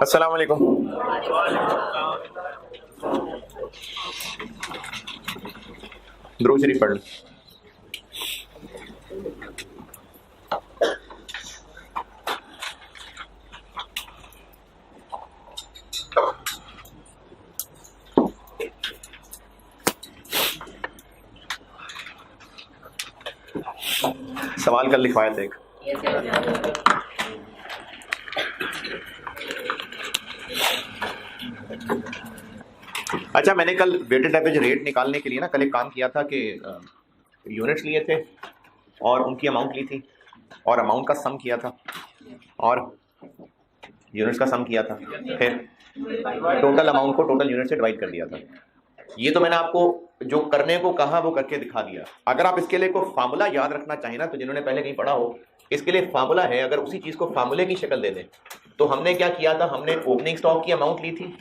अस्सलाम वालेकुम। दुरूद शरीफ पढ़ लो। सवाल कल लिखवाया था एक। अच्छा, मैंने कल वेटेड एवरेज रेट निकालने के लिए ना कल एक काम किया था कि यूनिट्स लिए थे और उनकी अमाउंट ली थी और अमाउंट का सम किया था और यूनिट्स का सम किया था, फिर टोटल अमाउंट को टोटल यूनिट से डिवाइड कर दिया था। ये तो मैंने आपको जो करने को कहा वो करके दिखा दिया। अगर आप इसके लिए कोई फार्मूला याद रखना चाहें ना, तो जिन्होंने पहले कहीं पढ़ा हो, इसके लिए फार्मूला है। अगर उसी चीज को फार्मूले की शक्ल दे दें तो हमने क्या किया था, हमने ओपनिंग स्टॉक की अमाउंट ली थी,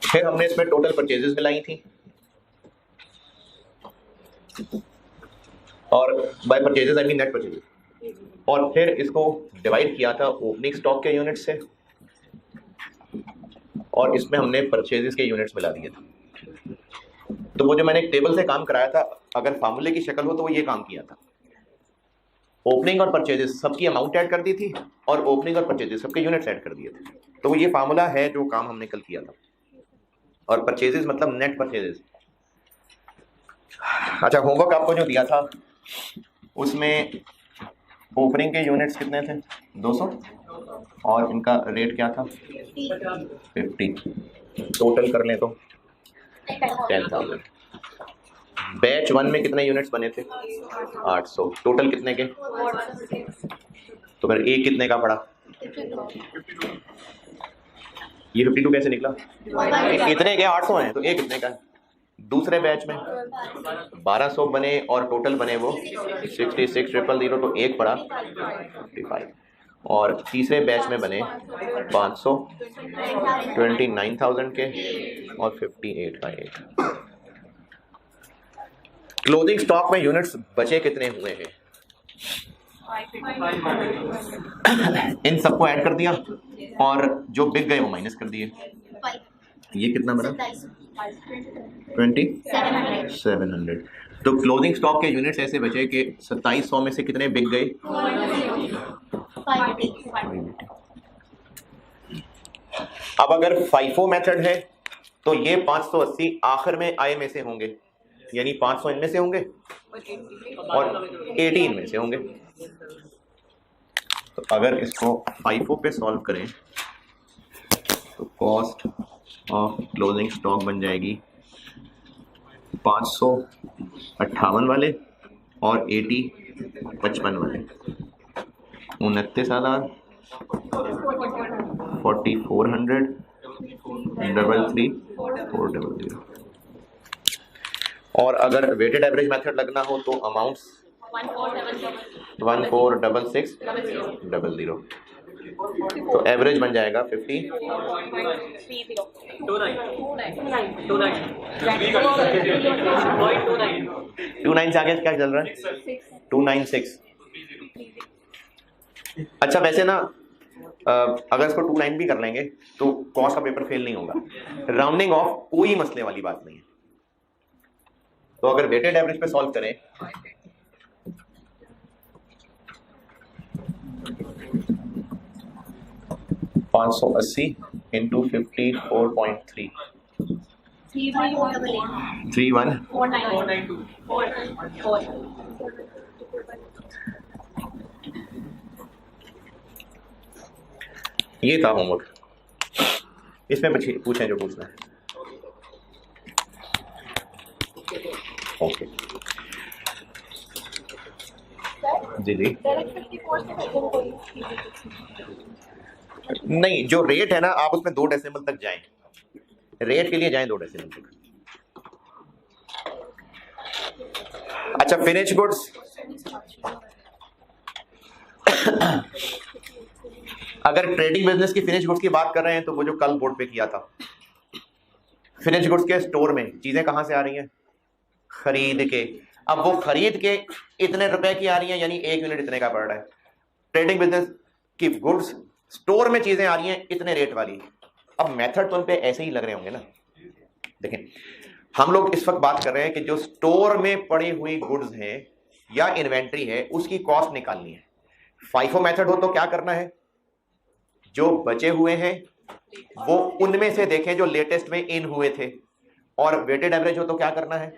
फिर हमने इसमें टोटल परचेजेस मिलाई थी और by purchases I mean net purchases, और फिर इसको डिवाइड किया था ओपनिंग स्टॉक के यूनिट से और इसमें हमने परचेजेस के यूनिट्स मिला दिए थे। तो वो जो मैंने एक टेबल से काम कराया था, अगर फार्मूले की शक्ल हो तो वो ये काम किया था। ओपनिंग और परचेजेस सबकी अमाउंट ऐड कर दी थी और ओपनिंग और परचेजेस सबके यूनिट्स ऐड कर दिए थे। तो वो ये फार्मूला है जो काम हमने कल किया था। और परचेजेस मतलब नेट परचेजेस। अच्छा, होमवर्क आपको जो दिया था उसमें ओपनिंग के यूनिट्स कितने थे? 200 और इनका रेट क्या था? 50। टोटल कर लें तो 10,000। बैच 1 में कितने यूनिट्स बने थे? 800। टोटल कितने के? तो फिर एक कितने का पड़ा? ये 52 कैसे निकला? इतने के 800 हैं तो एक कितने का है? दूसरे बैच में 1200 बने और टोटल बने वो 66,000, तो एक पड़ा 55। और तीसरे बैच में बने 500 29,000 के और 58 का एक। क्लोजिंग स्टॉक में यूनिट्स बचे कितने हुए हैं? इन सबको ऐड कर दिया और जो बिक गए वो माइनस कर दिए। ये कितना बना? 2700। तो क्लोजिंग स्टॉक के यूनिट्स ऐसे बचे कि 2700 में से कितने बिक गए? 580। अब अगर FIFO मेथड है तो ये 580 आखिर में आय में से होंगे, यानी 500 इनमें से होंगे और 80 इनमें से होंगे। तो अगर इसको FIFO पे सॉल्व करें तो कॉस्ट ऑफ क्लोजिंग स्टॉक बन जाएगी 558 वाले और 80 55 वाले 29,000 4400 33 400। और अगर वेटेड एवरेज मेथड लगना हो तो अमाउंट्स 146600। तो एवरेज बन जाएगा 50 29 से आगे क्या चल रहा है? 296। अच्छा, वैसे ना अगर इसको 29 भी कर लेंगे तो कॉस्ट का पेपर फेल नहीं होगा। राउंडिंग ऑफ कोई मसले वाली बात नहीं है। तो अगर वेटेड एवरेज पे सॉल्व करें $580 इंटू 54.3 31 ये था होमवर्क। इसमें पूछें जो पूछना है। ओके जी जी। नहीं, जो रेट है ना आप उसमें 2 डेसिमल तक जाएं। रेट के लिए जाएं 2 डेसिमल तक। अच्छा, फिनिश गुड्स अगर ट्रेडिंग बिजनेस की फिनिश गुड्स की बात कर रहे हैं तो वो जो कल बोर्ड पे किया था, फिनिश गुड्स के स्टोर में चीजें कहां से आ रही हैं? खरीद के। अब वो खरीद के इतने रुपए की आ रही है, यानी 1 यूनिट इतने का पड़ रहा है। ट्रेडिंग बिजनेस की गुड्स स्टोर में चीजें आ रही हैं इतने रेट वाली। अब मेथड तो उन पे ऐसे ही लग रहे होंगे ना। देखें, हम लोग इस वक्त बात कर रहे हैं कि जो स्टोर में पड़ी हुई गुड्स हैं या इन्वेंट्री है उसकी कॉस्ट निकालनी है। फाइफो मेथड हो तो क्या करना है, जो बचे हुए हैं वो उनमें से देखें जो लेटेस्ट में इन हुए थे, और वेटेड एवरेज हो तो क्या करना है,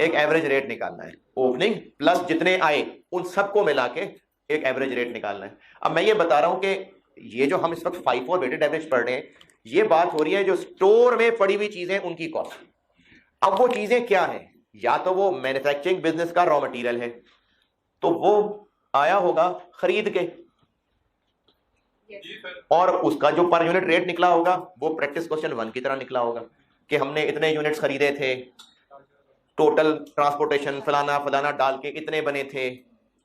एक एवरेज रेट निकालना है। ओपनिंग प्लस जितने आए उन सबको मिला के एक एवरेज रेट निकालना है। अब मैं ये बता रहा हूं कि ये जो हम इस वक्त फाइफो और वेटेड एवरेज पढ़ रहे हैं, ये बात हो रही है जो स्टोर में पड़ी हुई चीजें उनकी कॉस्ट। अब वो चीजें क्या है, या तो वो मैन्युफैक्चरिंग बिजनेस का रॉ मटेरियल है तो वो आया होगा खरीद के, और उसका जो पर यूनिट रेट निकला होगा वो प्रैक्टिस क्वेश्चन 1 की तरह निकला होगा कि हमने इतने यूनिट्स खरीदे थे, टोटल ट्रांसपोर्टेशन फलाना फलाना डाल के इतने बने थे,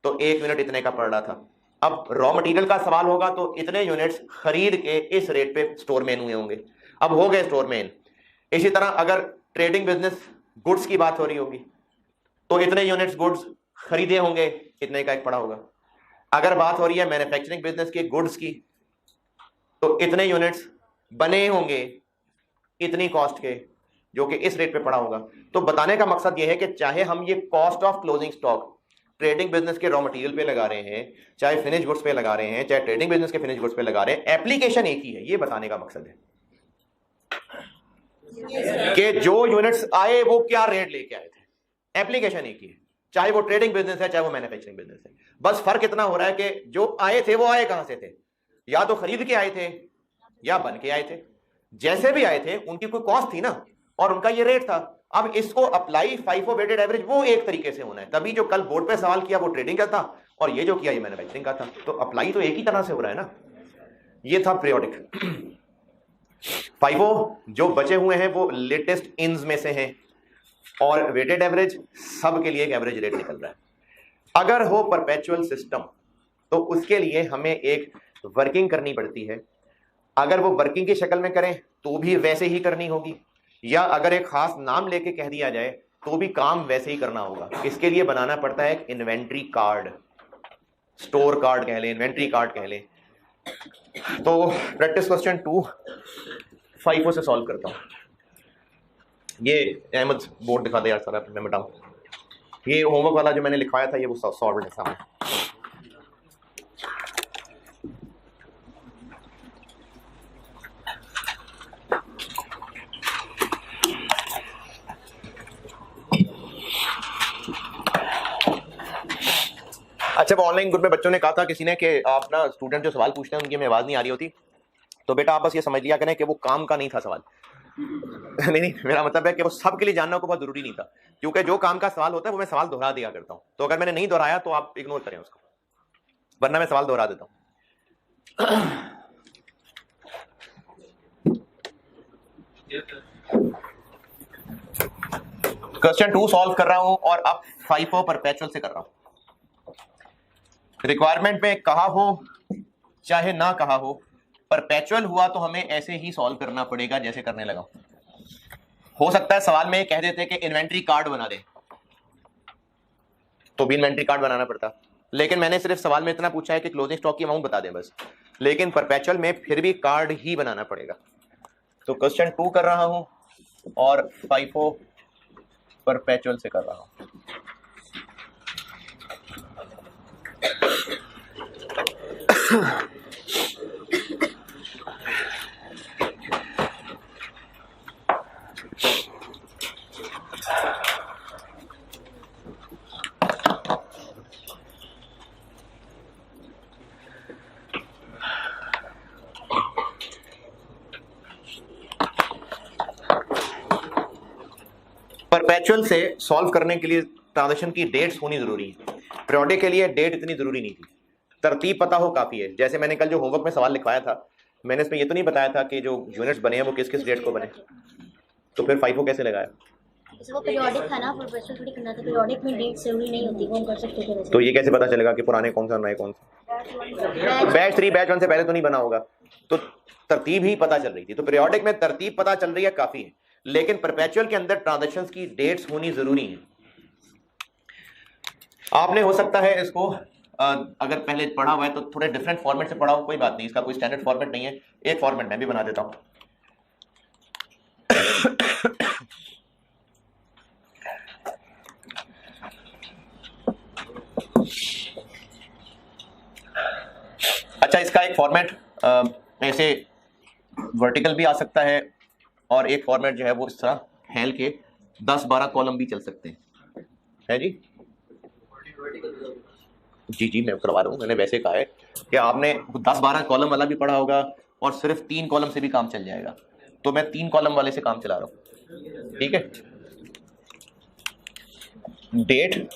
तो 1 यूनिट इतने का पड़ रहा था। अब रॉ मटेरियल का सवाल होगा तो इतने यूनिट्स खरीद के इस रेट पे स्टोर में हुए होंगे, अब हो गए स्टोर में। इसी तरह अगर ट्रेडिंग बिजनेस गुड्स की बात हो रही होगी तो इतने यूनिट्स गुड्स खरीदे होंगे, इतने का एक पड़ा होगा। अगर बात हो रही है मैन्युफैक्चरिंग बिजनेस के गुड्स की तो इतने यूनिट्स बने होंगे इतनी कॉस्ट के, जो कि इस रेट पे पड़ा होगा। तो बताने का मकसद यह है कि चाहे हम ये cost of closing stock trading business के रॉ मटेरियल पे लगा रहे हैं, चाहे फिनिश गुड्स पे लगा रहे हैं, चाहे ट्रेडिंग बिजनेस के फिनिश गुड्स पे लगा रहे हैं, एप्लीकेशन एक ही है। ये बताने का मकसद है कि जो यूनिट्स आए वो क्या रेट लेके आए थे, एप्लीकेशन एक ही है, चाहे वो ट्रेडिंग बिजनेस है चाहे वो मैन्युफैक्चरिंग बिजनेस है। बस फर्क इतना हो रहा है कि जो आए थे वो आए कहां से थे, या तो खरीद के आए थे या बन के आए थे। जैसे भी आए थे उनकी कोई कॉस्ट थी ना, और उनका ये रेट था। अब इसको अप्लाई फाइफो वेटेड एवरेज वो एक तरीके से होना है, तभी जो कल बोर्ड पे सवाल किया वो ट्रेडिंग का था और ये जो किया ये मैन्युफैक्चरिंग का था, तो अप्लाई तो एक ही तरह से हो रहा है ना। ये था पीरियोडिक। फाइफो जो बचे हुए हैं वो लेटेस्ट इन्स में से हैं, और वेटेड एवरेज सब के लिए एक एवरेज रेट निकल रहा है। अगर हो परपेचुअल सिस्टम तो उसके लिए हमें एक वर्किंग करनी पड़ती है। अगर वो वर्किंग की शक्ल में करें तो भी वैसे ही करनी होगी, या अगर एक खास नाम लेके कह दिया जाए तो भी काम वैसे ही करना होगा। इसके लिए बनाना पड़ता है एक इन्वेंट्री कार्ड, स्टोर कार्ड कह लें, इन्वेंट्री कार्ड कह लें। तो प्रैक्टिस क्वेश्चन 2 फाइफो से सॉल्व करता हूं। ये अहमद बोर्ड दिखा दे यार सारा, मैं मिटाऊं। ये होमवर्क वाला जो मैंने लिखवाया था ये वो सॉल्व है सामने। अच्छा, वो ऑनलाइन ग्रुप में बच्चों ने कहा था किसी ने कि आप ना स्टूडेंट जो सवाल पूछते हैं उनकी हमें आवाज़ नहीं आ रही होती, तो बेटा आप बस ये समझ लिया करें कि वो काम का नहीं था सवाल। नहीं, मेरा मतलब है कि वो सबके लिए जानना को बहुत जरूरी नहीं था, क्योंकि जो काम का सवाल होता है वो मैं सवाल दोहरा दिया करता हूँ। तो अगर मैंने नहीं दोहराया तो आप इग्नोर करें उसको, वरना मैं सवाल दोहरा देता हूँ। क्वेश्चन 2 सॉल्व कर रहा हूं और अब फाइफो परपेचुअल से कर रहा हूं। रिक्वायरमेंट में कहा हो चाहे ना कहा हो, परपेचुअल हुआ तो हमें ऐसे ही सॉल्व करना पड़ेगा जैसे करने लगा। हो सकता है सवाल में कह देते कि इन्वेंट्री कार्ड बना दे, तो भी इन्वेंट्री कार्ड बनाना पड़ता, लेकिन मैंने सिर्फ सवाल में इतना पूछा है कि क्लोजिंग स्टॉक की अमाउंट बता दें बस। लेकिन परपेचुअल में फिर भी कार्ड ही बनाना पड़ेगा। तो क्वेश्चन 2 कर रहा हूं और फाइफो परपेचुअल से कर रहा हूं। परपेचुअल से सॉल्व करने के लिए ट्रांजैक्शन की डेट्स होनी जरूरी है। पीरियोडिक के लिए डेट इतनी जरूरी नहीं थी, तरतीब पता हो काफी है। जैसे मैंने कल जो होमवर्क में सवाल लिखवाया था, मैंने इसमें ये तो नहीं बताया था कि जो यूनिट्स बने हैं वो किस किस डेट को बने, तो फिर फाइफो कैसे लगाया? वो पीरियोडिक था ना, परपेचुअल थोड़ी करना था। पीरियोडिक में डेट जरूरी नहीं होती, वो हम कर सकते थे। तो ये कैसे पता चलेगा कि पुराने कौन सा नए कौन सा? बैच 3 बैच 1 से पहले तो नहीं बना होगा, तो तरतीब ही पता चल रही थी। तो पीरियोडिक में तरतीब पता चल रही है काफी है, लेकिन परपेचुअल के अंदर ट्रांजैक्शंस की डेट्स होनी जरूरी है। आपने हो सकता है इसको अगर पहले पढ़ा हुआ है तो थोड़े डिफरेंट फॉर्मेट से पढ़ा हो, कोई बात नहीं, इसका कोई स्टैंडर्ड फॉर्मेट नहीं है, एक फॉर्मेट मैं भी बना देता हूं। अच्छा, इसका एक फॉर्मेट ऐसे वर्टिकल भी आ सकता है और एक फॉर्मेट जो है वो इस तरह हेल के 10-12 कॉलम भी चल सकते हैं, है जी? जी जी मैं करवा रहा हूँ, मैंने वैसे कहा है कि आपने 10-12 कॉलम वाला भी पढ़ा होगा और सिर्फ 3 कॉलम से भी काम चल जाएगा, तो मैं 3 कॉलम वाले से काम चला रहा हूँ, ठीक है? डेट,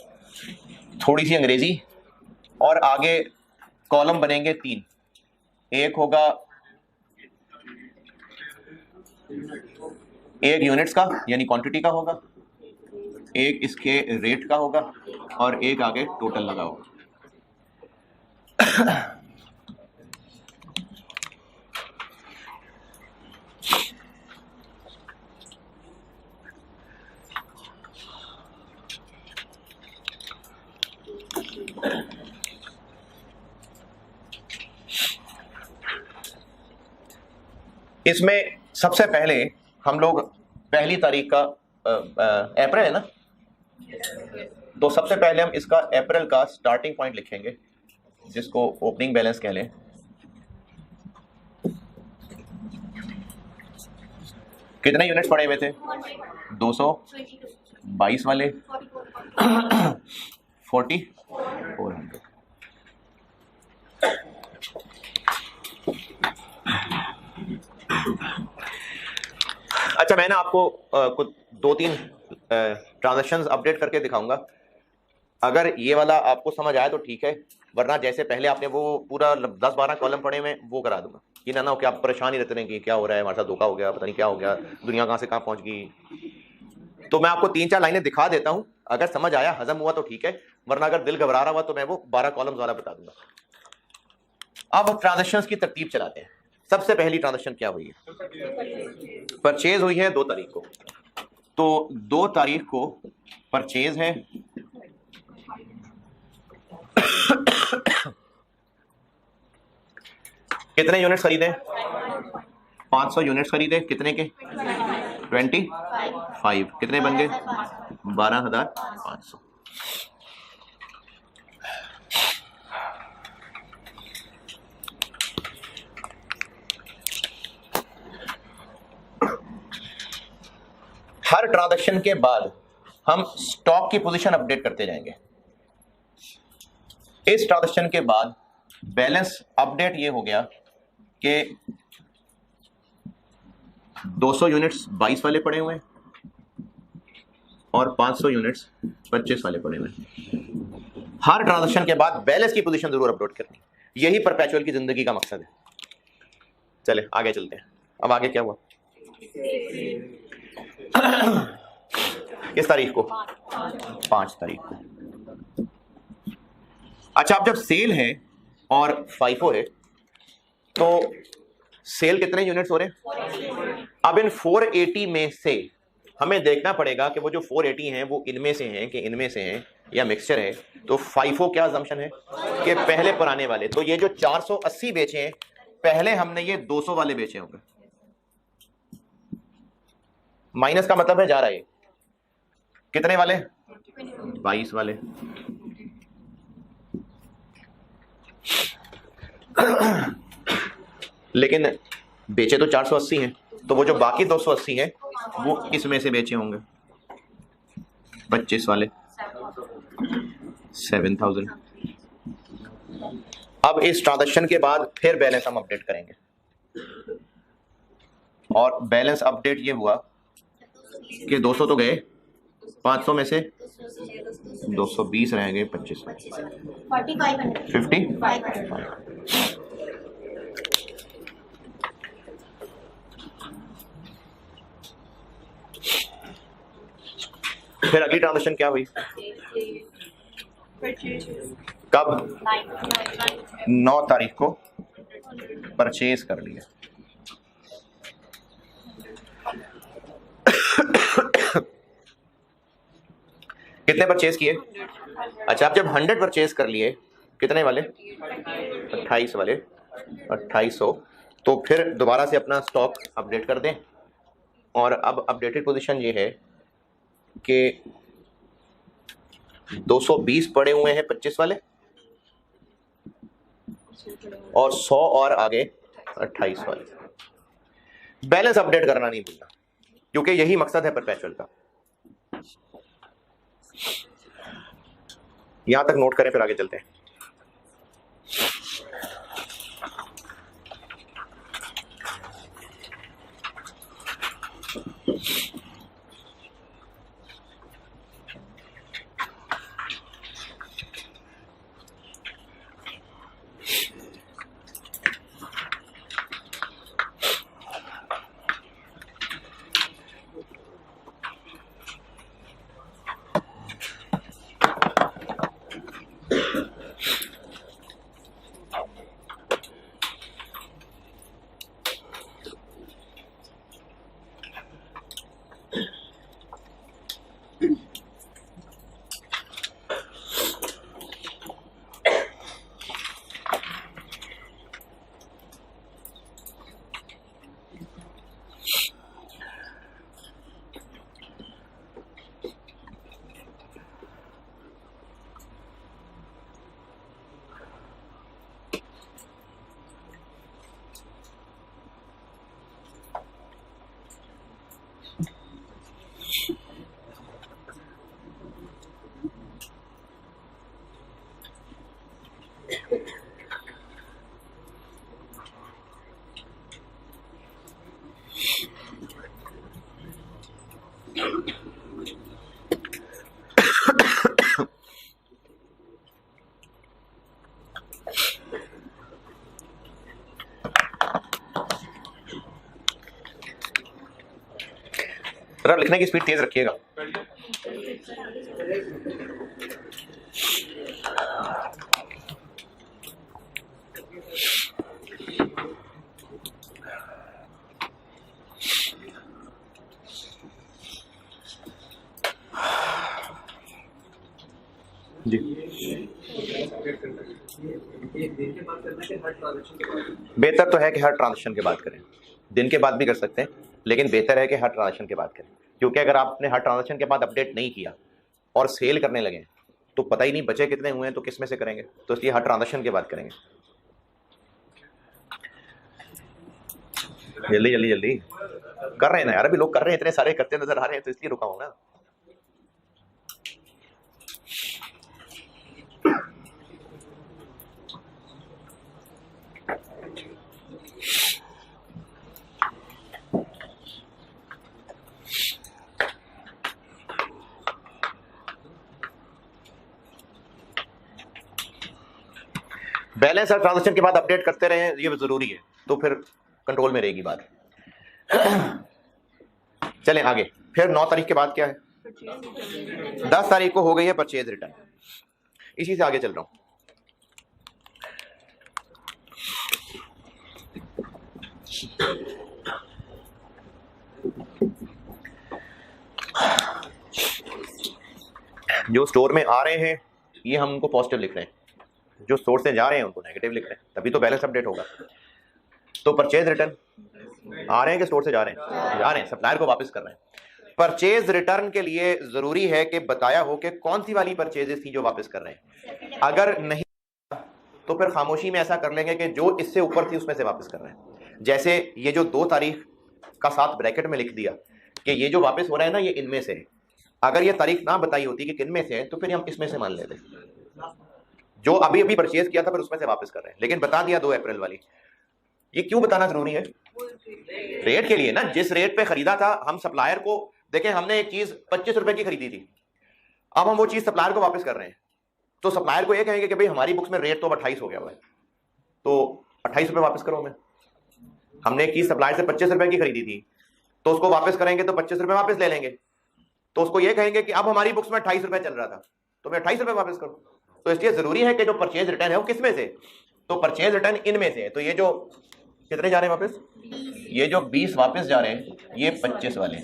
थोड़ी सी अंग्रेजी, और आगे कॉलम बनेंगे 3। एक होगा एक यूनिट्स का यानी क्वांटिटी का होगा, एक इसके रेट का होगा, और एक आगे टोटल लगा होगा। इसमें सबसे पहले हम लोग पहली तारीख का अप्रैल है ना, तो सबसे पहले हम इसका अप्रैल का स्टार्टिंग पॉइंट लिखेंगे जिसको ओपनिंग बैलेंस कह लें। कितने यूनिट्स पड़े हुए थे? 222 वाले 40 400। अच्छा, मैं ना आपको कुछ 2-3 ट्रांजैक्शंस अपडेट करके दिखाऊंगा। अगर ये वाला आपको समझ आया तो ठीक है, वरना जैसे पहले आपने वो पूरा 10-12 कॉलम पढ़े में वो करा दूंगा। ये ना हो कि आप परेशान ही रहते रहेंगे, क्या हो रहा है हमारे साथ, धोखा हो गया, पता नहीं क्या हो गया, दुनिया कहाँ से कहाँ पहुंच गई। तो मैं आपको 3-4 लाइनें दिखा देता हूं, अगर समझ आया, हजम हुआ तो ठीक है, वरना अगर दिल घबरा रहा हुआ तो मैं वो 12 कॉलम्स वाला बता दूंगा। अब ट्रांजैक्शंस की तरतीब चलाते हैं। सबसे पहली ट्रांजैक्शन क्या हुई है? परचेज हुई है 2 तारीख को, तो 2 तारीख को परचेज है कितने यूनिट्स खरीदे? 500 यूनिट्स खरीदे। कितने के? 25। कितने बन गए? 12,500। हर ट्रांजैक्शन के बाद हम स्टॉक की पोजीशन अपडेट करते जाएंगे। इस ट्रांजैक्शन के बाद बैलेंस अपडेट ये हो गया कि 200 यूनिट्स 22 वाले पड़े हुए हैं और 500 यूनिट्स 25 वाले पड़े हुए हैं। हर ट्रांजैक्शन के बाद बैलेंस की पोजीशन जरूर अपडेट करनी, यही परपेचुअल की जिंदगी का मकसद है। चले आगे चलते हैं। अब आगे क्या हुआ? किस तारीख को? 5 तारीख को। अच्छा, अब जब सेल है और फाइफो है तो सेल कितने यूनिट्स हो रहे हैं? अब इन 480 में से हमें देखना पड़ेगा कि वो जो 480 हैं वो इनमें से हैं कि इनमें से हैं या मिक्सचर है। तो फाइफो क्या असम्पशन है कि पहले पुराने वाले, तो ये जो 480 बेचे हैं पहले हमने ये 200 वाले बेचे होंगे। माइनस का मतलब है जा रहा है कितने वाले? 22 वाले। लेकिन बेचे तो 480 हैं, तो वो जो बाकी 280 हैं वो इसमें से बेचे होंगे। 25 वाले 7000। अब इस ट्रांजैक्शन के बाद फिर बैलेंस हम अपडेट करेंगे, और बैलेंस अपडेट ये हुआ कि 200 तो गए, 500 में से 220 रह गए, 25 50 फिर अगली ट्रांजैक्शन क्या हुई? कब? 9 तारीख को परचेज कर लिया। कितने परचेज किए? अच्छा, अब जब 100 परचेज कर लिए कितने वाले? 28 वाले, 2800। तो फिर दोबारा से अपना स्टॉक अपडेट कर दें। और अब अपडेटेड पोजीशन ये है कि 220 पड़े हुए हैं 25 वाले, और 100 और आगे 28 वाले। बैलेंस अपडेट करना नहीं भूलना, क्योंकि यही मकसद है परपेचुअल का। यहां तक नोट करें, फिर आगे चलते हैं। जरा लिखने की स्पीड तेज रखिएगा। जी बेहतर तो है कि हर ट्रांजेक्शन के बाद करें, दिन के बाद भी कर सकते हैं, लेकिन बेहतर है कि हर ट्रांजेक्शन के बाद करें, क्योंकि अगर आपने हर ट्रांजेक्शन के बाद अपडेट नहीं किया और सेल करने लगे तो पता ही नहीं बचे कितने हुए हैं, तो किस में से करेंगे। तो इसलिए हर ट्रांजेक्शन के बाद करेंगे। जल्दी जल्दी जल्दी कर रहे हैं ना यार, अभी लोग कर रहे हैं, इतने सारे करते नजर आ रहे हैं, तो इसलिए रुका हूं ना। बैलेंस हर ट्रांजेक्शन के बाद अपडेट करते रहे, ये जरूरी है, तो फिर कंट्रोल में रहेगी बात। चलें आगे। फिर 9 तारीख के बाद क्या है? 10 तारीख को हो गई है परचेज रिटर्न। इसी से आगे चल रहा हूं। जो स्टोर में आ रहे हैं ये हम उनको पॉजिटिव लिख रहे हैं, जो स्टोर से जा रहे हैं उनको नेगेटिव लिख रहे हैं, तभी तो बैलेंस अपडेट होगा। तो परचेज रिटर्न आ रहे हैं कि स्टोर से जा रहे हैं? जा रहे हैं, सप्लायर को वापस कर रहे हैं। परचेज रिटर्न के लिए जरूरी है कि बताया हो कि कौन सी वाली परचेजेस थी जो वापस कर रहे हैं। अगर नहीं तो फिर खामोशी में ऐसा कर लेंगे कि जो इससे ऊपर थी उसमें से वापस कर रहे हैं। जैसे ये जो 2 तारीख का साथ ब्रैकेट में लिख दिया कि ये जो वापस हो रहा है ना, ये इनमें से है। अगर ये तारीख ना बताई होती कि किन में से है तो फिर हम इसमें से मान लेते, जो अभी अभी परचेज किया था फिर उसमें से वापस कर रहे हैं। लेकिन बता दिया 2 अप्रैल वाली। ये क्यों बताना जरूरी है? रेट के लिए ना, जिस रेट पे खरीदा था हम सप्लायर को, देखें हमने एक चीज 25 रुपए की खरीदी थी, अब हम वो चीज सप्लायर को वापस कर रहे हैं, तो सप्लायर को ये कहेंगे कि भाई हमारी बुक्स में रेट तो 28 हो गया हुआ है, तो 28 रुपए वापस करो हमें। हमने एक चीज सप्लायर से 25 रुपए की खरीदी थी, तो उसको वापस करेंगे तो 25 रुपए वापस ले लेंगे, तो उसको ये कहेंगे कि अब हमारी बुक्स में 28 रुपए चल रहा था, तो मैं 28 रुपए वापस करूं। तो इसलिए जरूरी है कि जो परचेज रिटर्न है वो किस में से, तो परचेज रिटर्न इनमें से है। तो ये जो कितने जा रहे हैं वापस, ये जो 20 वापस जा रहे हैं, ये 25 वाले।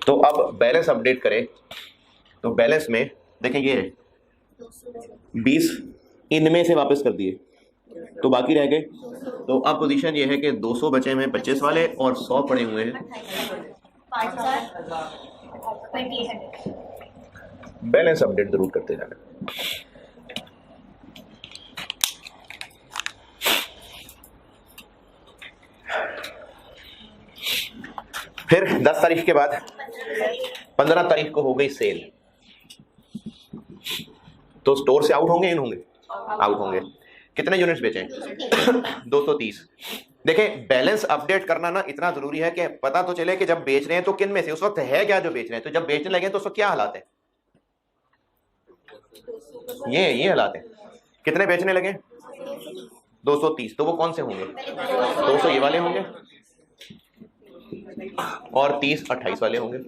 तो अब बैलेंस अपडेट करें तो बैलेंस में देखें ये 20 इनमें से वापस कर दिए तो बाकी रह गए। तो अब पोजीशन ये है कि 200 बचे हुए हैं 25 वाले और 100 पड़े हुए हैं। 2800 बैलेंस अपडेट जरूर करते जाना। फिर 10 तारीख के बाद 15 तारीख को हो गई सेल, तो स्टोर से आउट होंगे इन होंगे आउट होंगे। कितने यूनिट्स बेचे? 230। देखें बैलेंस अपडेट करना ना इतना जरूरी है कि पता तो चले कि जब बेच रहे हैं तो किन में से उस वक्त है क्या जो बेच रहे हैं, तो जब बेचने लगे तो उस वक्त क्या हालात है, ये हालात है। कितने बेचने लगे? 230। तो वो कौन से होंगे? 200 ये वाले होंगे और 30 28 वाले होंगे।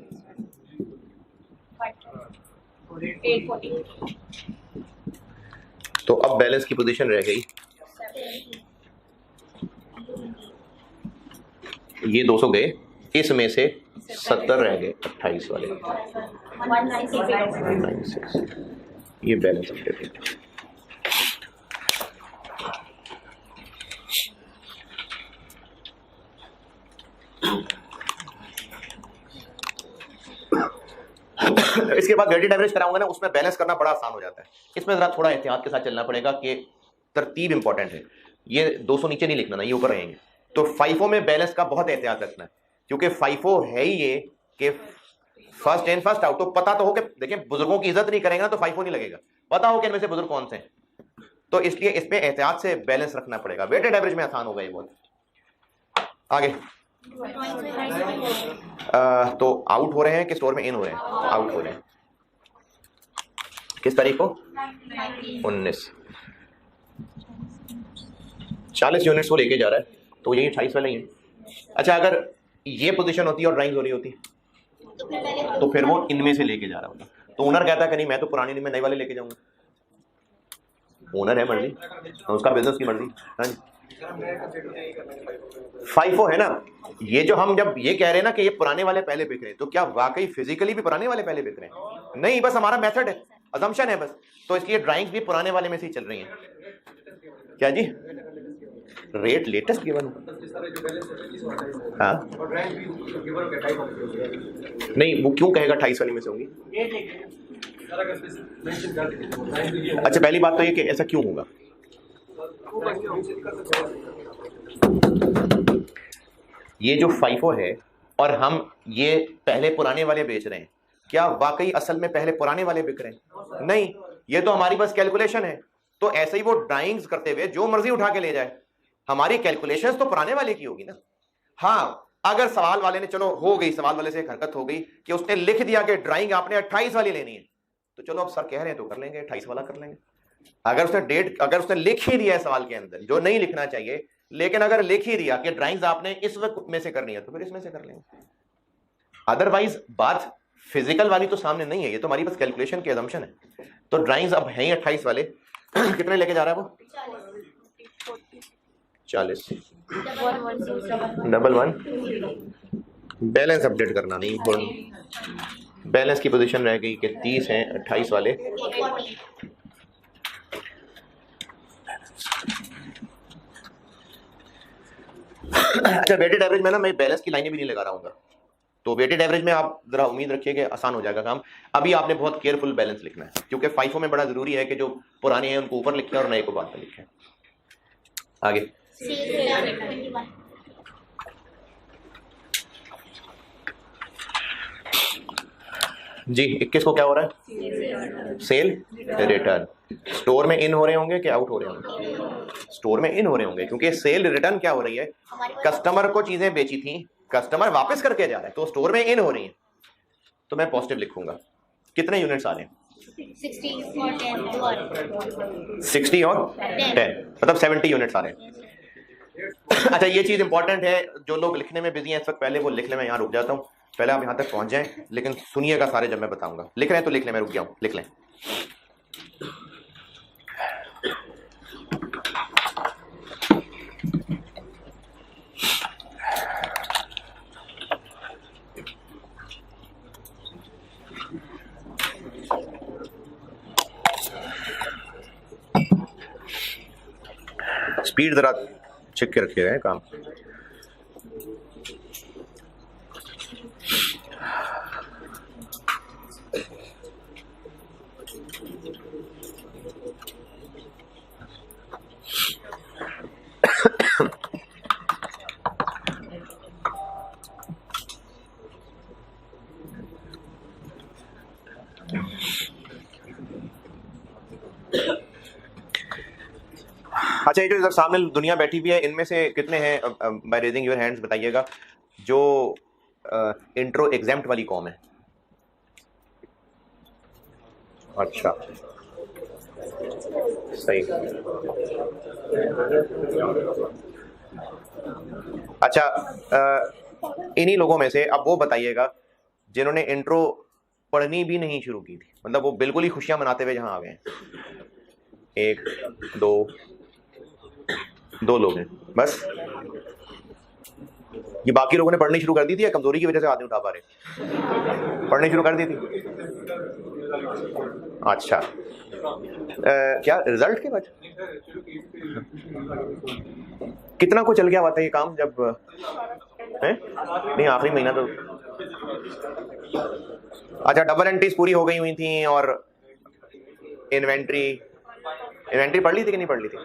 तो अब बैलेंस की पोजीशन रह गई, ये 200 गए, इसमें से 70 रह गए 28 वाले 196। ये बैलेंस अपडेट है। इसके बाद वेटेड एवरेज कराऊंगा ना, उसमें बैलेंस करना बड़ा आसान हो जाता है। इसमें जरा थोड़ा एहतियात के साथ चलना पड़ेगा कि तरतीब इंपॉर्टेंट है। ये 200 नीचे नहीं लिखना ना, ये ऊपर रहेंगे। तो फाइफो में बैलेंस का बहुत एहतियात रखना है, क्योंकि फाइफो है ही ये कि फर्स्ट इन फर्स्ट आउट। तो पता तो हो कि देखिए बुजुर्गों की इज्जत नहीं करेंगे ना तो फाइफो नहीं लगेगा, पता हो कि इनमें से बुजुर्ग कौन से हैं। तो इसलिए इसमें एहतियात से बैलेंस रखना पड़ेगा। वेटेड एवरेज में आसान होगा ये बहुत। आगे तो आउट हो रहे हैं कि स्टोर में इन हो रहे हैं? आउट हो रहे हैं। किस तारीख को? 19। 40 यूनिट्स वो लेके जा रहा है, तो यही 28 वाले ही है। अच्छा, अगर ये पोजीशन होती और ड्राइंग हो रही होती तो फिर वो इनमें से लेके जा रहा होता। तो ओनर कहता है कि नहीं मैं तो पुरानी नहीं, मैं नए वाले लेके जाऊंगा। ओनर है, मर्जी, उसका बिजनेस की मर्जी। हाँ जी, फाइफो है ना। ये जो हम जब ये कह रहे हैं ना कि ये पुराने वाले पहले बिक रहे हैं, तो क्या वाकई फिजिकली भी पुराने वाले पहले बिक रहे हैं? नहीं, बस हमारा मेथड है, अजम्पशन है बस। तो इसकी ड्राइंग्स भी पुराने वाले में से ही चल रही हैं। क्या जी? Rate latest given? हाँ नहीं, वो क्यों कहेगा 28 वाली में से होंगी? अच्छा, पहली बात तो ये कि ऐसा क्यों होगा? ये जो फाइफो है और हम ये पहले पुराने वाले बेच रहे हैं, क्या वाकई असल में पहले पुराने वाले बिक रहे हैं? नहीं, ये तो हमारी बस कैलकुलेशन है। तो ऐसे ही वो ड्राइंग्स करते हुए जो मर्जी उठा के ले जाए, हमारी कैलकुलेशंस तो पुराने वाले की होगी ना। हाँ, अगर सवाल वाले ने, चलो हो गई, सवाल वाले से एक हरकत हो गई कि उसने लिख दिया कि ड्राइंग आपने 28 वाली लेनी है, तो चलो अब सर कह रहे हैं तो कर लेंगे, 28 वाला कर लेंगे। अगर उसने लिख ही दिया है सवाल के अंदर, जो नहीं लिखना चाहिए, लेकिन अगर लिख ही दिया कि ड्राइंग्स आपने इस वक्त में से करनी है, तो फिर इसमें से कर लेंगे। अदरवाइज बात फिजिकल वाली तो सामने नहीं है, ये तो हमारी बस कैलकुलेशन की अजम्पशन है। तो ड्राइंग्स अब हैं 28 वाले। कितने लेके जा रहा है वो? 40। 11 बैलेंस अपडेट करना नहीं, बैलेंस की पोजीशन रह गई कि 30 हैं 28 वाले। अच्छा, वेटेड एवरेज में ना मैं बैलेंस की लाइनें भी नहीं लगा रहा हूँ, तो वेटेड एवरेज में आप जरा उम्मीद रखिए कि आसान हो जाएगा काम। अभी आपने बहुत केयरफुल बैलेंस लिखना है, क्योंकि फाइफो में बड़ा जरूरी है कि जो पुराने हैं उनको ऊपर लिखें और नए को बाद में लिखें। आगे जी, 21 को क्या हो रहा है? Cell return. स्टोर में इन हो रहे होंगे कि आउट हो रहे होंगे? स्टोर में इन हो रहे होंगे, क्योंकि सेल रिटर्न क्या हो रही है? कस्टमर को चीजें बेची थी, कस्टमर वापस करके जा रहा है, तो स्टोर में इन हो रही है, तो मैं पॉजिटिव लिखूंगा। कितने यूनिट्स आ रहे हैं? 60 और 10 मतलब 70 यूनिट्स आ रहे हैं। अच्छा, ये चीज इंपॉर्टेंट है, जो लोग लिखने में बिजी हैं इस वक्त, पहले वो लिख लें। मैं यहाँ रुक जाता हूँ, पहले आप यहाँ तक पहुंच जाएं, लेकिन सुनिएगा सारे जब मैं बताऊंगा। लिख रहे हैं तो लिख लें, मैं रुक गया हूँ, लिख लें। स्पीड ज़रा चेक के रखिएगा है काम। अच्छा, ये जो इधर सामने दुनिया बैठी हुई है, इनमें से कितने हैं, बाय रेजिंग योर हैंड्स बताइएगा, जो इंट्रो एग्जाम्प्ट वाली कॉम है? अच्छा, सही। अच्छा, इन्हीं लोगों में से अब वो बताइएगा जिन्होंने इंट्रो पढ़नी भी नहीं शुरू की थी, मतलब वो बिल्कुल ही खुशियां मनाते हुए जहां आ गए हैं। एक दो लोग हैं बस। ये बाकी लोगों ने पढ़नी शुरू कर दी थी या कमजोरी की वजह से हाथ नहीं उठा पा रहे? पढ़नी शुरू कर दी थी। अच्छा, क्या रिजल्ट के बाद कितना को चल गया हुआ था ये काम जब है? नहीं, आखिरी महीना तो। अच्छा, डबल एंट्रीज पूरी हो गई हुई थी और इन्वेंट्री पढ़ ली थी कि नहीं पढ़ ली थी?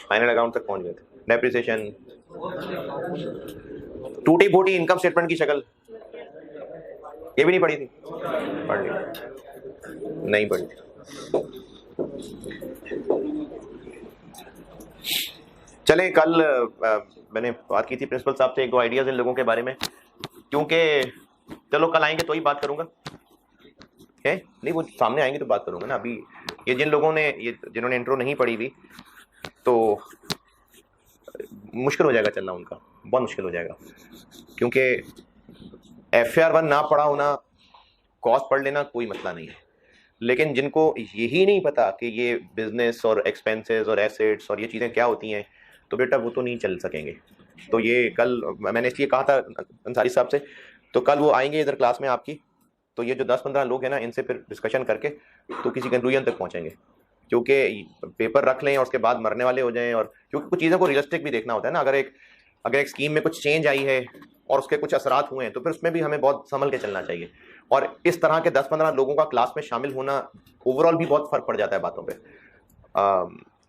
फाइनल अकाउंट तक पहुंच गए थे। डेप्रिसिएशन, टूटी फूटी इनकम स्टेटमेंट की शक्ल, ये भी नहीं पढ़ी थी? पढ़ ली? नहीं पढ़ी थी। चले, कल मैंने बात की थी प्रिंसिपल साहब से एक दो आइडियाज इन लोगों के बारे में, क्योंकि चलो कल आएंगे तो ही बात करूंगा है, नहीं वो सामने आएंगे तो बात करूंगा ना। अभी ये जिन्होंने इंट्रो नहीं पढ़ी थी तो मुश्किल हो जाएगा चलना, उनका बहुत मुश्किल हो जाएगा, क्योंकि FAR 1 ना पढ़ा होना, कॉस्ट पढ़ लेना कोई मसला नहीं है, लेकिन जिनको यही नहीं पता कि ये बिजनेस और एक्सपेंसेस और एसेट्स और ये चीज़ें क्या होती हैं, तो बेटा वो तो नहीं चल सकेंगे। तो ये कल मैंने इसलिए कहा था अंसारी साहब से, तो कल वो आएंगे इधर क्लास में आपकी, तो ये जो 10-15 लोग हैं ना, इनसे फिर डिस्कशन करके तो किसी कंक्लूजन तक पहुँचेंगे, क्योंकि पेपर रख लें और उसके बाद मरने वाले हो जाएं, और क्योंकि कुछ चीज़ों को रियलिस्टिक भी देखना होता है ना। अगर एक स्कीम में कुछ चेंज आई है और उसके कुछ असरात हुए हैं, तो फिर उसमें भी हमें बहुत संभल के चलना चाहिए, और इस तरह के 10-15 लोगों का क्लास में शामिल होना ओवरऑल भी बहुत फर्क पड़ जाता है बातों पे।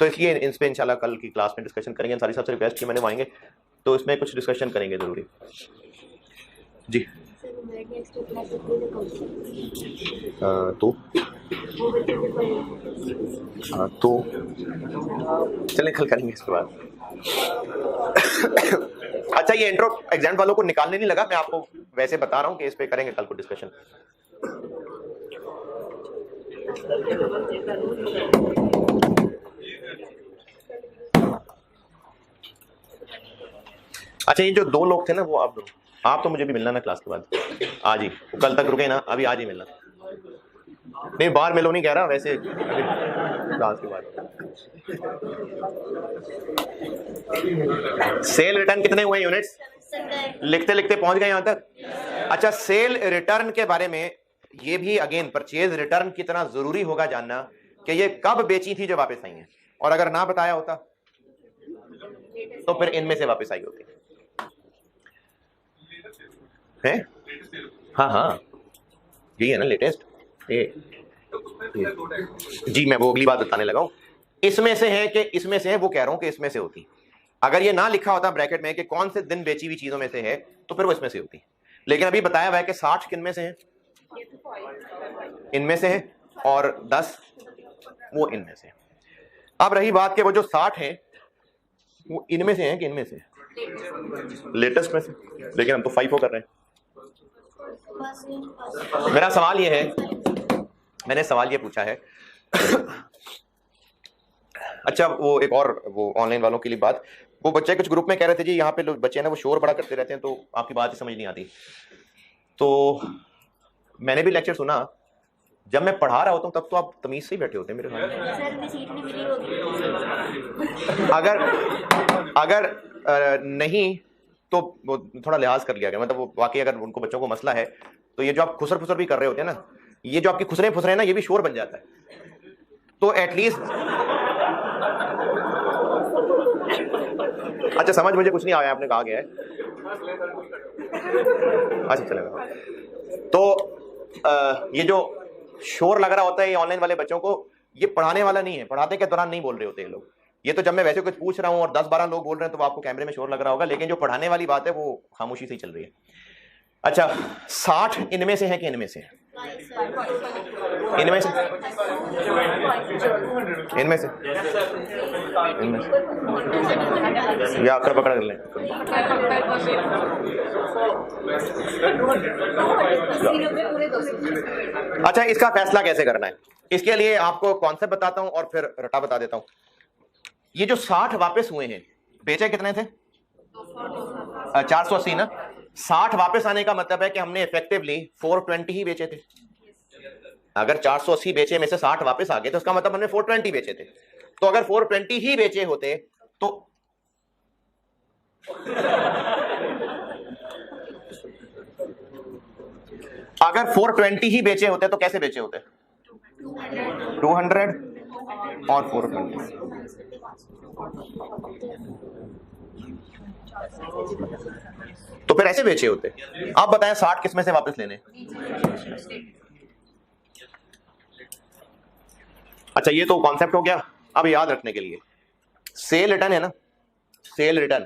तो इसलिए इन पर इंशाल्लाह कल की क्लास में डिस्कशन करेंगे। अंसारी साहब से रिक्वेस्ट की मैंने, वो आएंगे तो इसमें कुछ डिस्कशन करेंगे ज़रूरी। जी तो चलें कल करेंगे इसके बाद। अच्छा, ये इंट्रो एग्जाम वालों को निकालने नहीं लगा, मैं आपको वैसे बता रहा हूँ कि इस पे करेंगे कल को डिस्कशन। अच्छा, ये जो दो लोग थे ना, वो आप तो मुझे भी मिलना ना क्लास के बाद, आज ही, कल तक रुके ना, अभी आज ही मिलना। नहीं, बाहर मिलो नहीं कह रहा, वैसे क्लास के बाद। सेल रिटर्न कितने हुए यूनिट्स? लिखते लिखते पहुंच गए यहां तक। अच्छा, सेल रिटर्न के बारे में ये भी अगेन परचेज रिटर्न कितना जरूरी होगा जानना कि ये कब बेची थी जो वापस आई है, और अगर ना बताया होता तो फिर इनमें से वापस आई होती है। हाँ, यही है ना लेटेस्ट। जी, मैं वो अगली बात बताने लगा हूं। इसमें से है कि इसमें से है, वो कह रहा हूं कि इसमें से होती। अगर ये ना लिखा होता ब्रैकेट में कि कौन से दिन बेची हुई चीजों में से है, तो फिर वो इसमें से होती। लेकिन अभी बताया हुआ है कि 60 किन में से है? इनमें से है, और 10 वो इनमें से। अब रही बात कि वो जो 60 है वो इनमें से है कि इनमें से? लेटेस्ट में से। लेकिन हम तो 5 कर रहे हैं। मेरा सवाल ये है, मैंने सवाल ये पूछा है अच्छा, वो एक और वो ऑनलाइन वालों के लिए बात, वो बच्चे कुछ ग्रुप में कह रहे थे जी यहाँ पे लोग बच्चे हैं ना वो शोर बड़ा करते रहते हैं, तो आपकी बात ही समझ नहीं आती। तो मैंने भी लेक्चर सुना, जब मैं पढ़ा रहा होता हूँ तब तो आप तमीज से ही बैठे होते हैं मेरे सामने। अगर नहीं तो वो थोड़ा लिहाज कर लिया गया, मतलब वो वाकई अगर उनको बच्चों को मसला है तो ये जो आप खुसर फुसर भी कर रहे होते हैं ना, ये जो आपकी खुसरे फुसरे ना, ये भी शोर बन जाता है। तो एटलीस्ट अच्छा समझ मुझे कुछ नहीं आया, आपने कहा गया है। अच्छा चलेगा। तो ये जो शोर लग रहा होता है ये ऑनलाइन वाले बच्चों को, ये पढ़ाने वाला नहीं है, पढ़ाते के दौरान नहीं बोल रहे होते ये लोग। ये तो जब मैं वैसे कुछ पूछ रहा हूँ और 10-12 लोग बोल रहे हैं तो आपको कैमरे में शोर लग रहा होगा, लेकिन जो पढ़ाने वाली बात है वो खामोशी से ही चल रही है। अच्छा 60 इनमें से है कि इनमें से है? इनमें से, इनमें से, इनमें से या आकर पकड़ लें। अच्छा इसका फैसला कैसे करना है, इसके लिए आपको कॉन्सेप्ट बताता हूं और फिर रटा बता देता हूं। ये जो 60 वापस हुए हैं, बेचे कितने थे? 480 ना। 60 वापस आने का मतलब है कि हमने इफेक्टिवली 420 ही बेचे थे। अगर 480 बेचे में से 60 वापस आ गए तो उसका मतलब हमने 420 बेचे थे। तो अगर 420 ही बेचे होते तो अगर 420 ही बेचे होते तो कैसे बेचे होते? 200 और 420। तो फिर ऐसे बेचे होते। आप बताएं 60 किस में से वापस लेने? अच्छा ये तो कॉन्सेप्ट हो गया। अब याद रखने के लिए सेल रिटर्न है ना, सेल रिटर्न,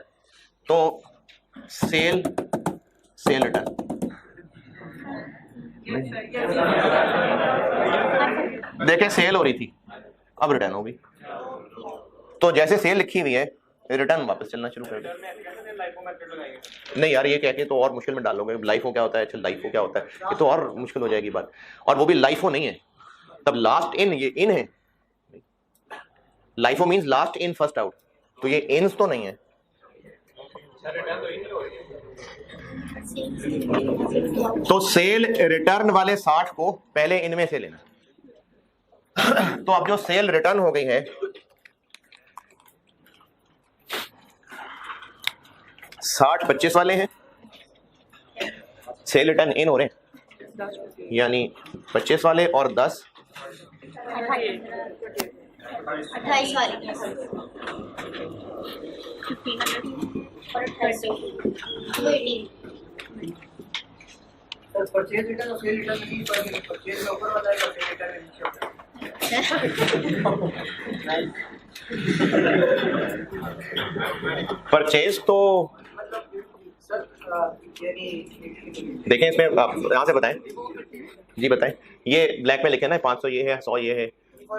तो सेल रिटर्न देखें सेल हो रही थी, अब रिटर्न होगी। तो जैसे सेल लिखी हुई है रिटर्न वापस चलना शुरू कर दे। नहीं यार ये कह के तो और मुश्किल में डालोगे। लाइफो क्या होता है? अच्छा लाइफो क्या होता है, ये तो और मुश्किल हो जाएगी बात। और वो भी लाइफो नहीं है, तब लास्ट इन, ये इन है। LIFO means last in first out, तो ये इन्स तो नहीं है। तो सेल रिटर्न वाले 60 को पहले इनमें से लेना। तो अब जो सेल रिटर्न हो गई है 60 25 वाले हैं, सेल रिटर्न इन हो रहे हैं, यानी 25 वाले और 10 28 वाले परचेज रिटर्न और सेल रिटर्न नहीं, परचेज में ऊपर वाला है, सेल रिटर्न में नीचे होता है। परचेज तो देखें इसमें आप यहाँ से बताएं जी, बताएं। ये ब्लैक में लिखे ना 500 ये है, 100 ये है,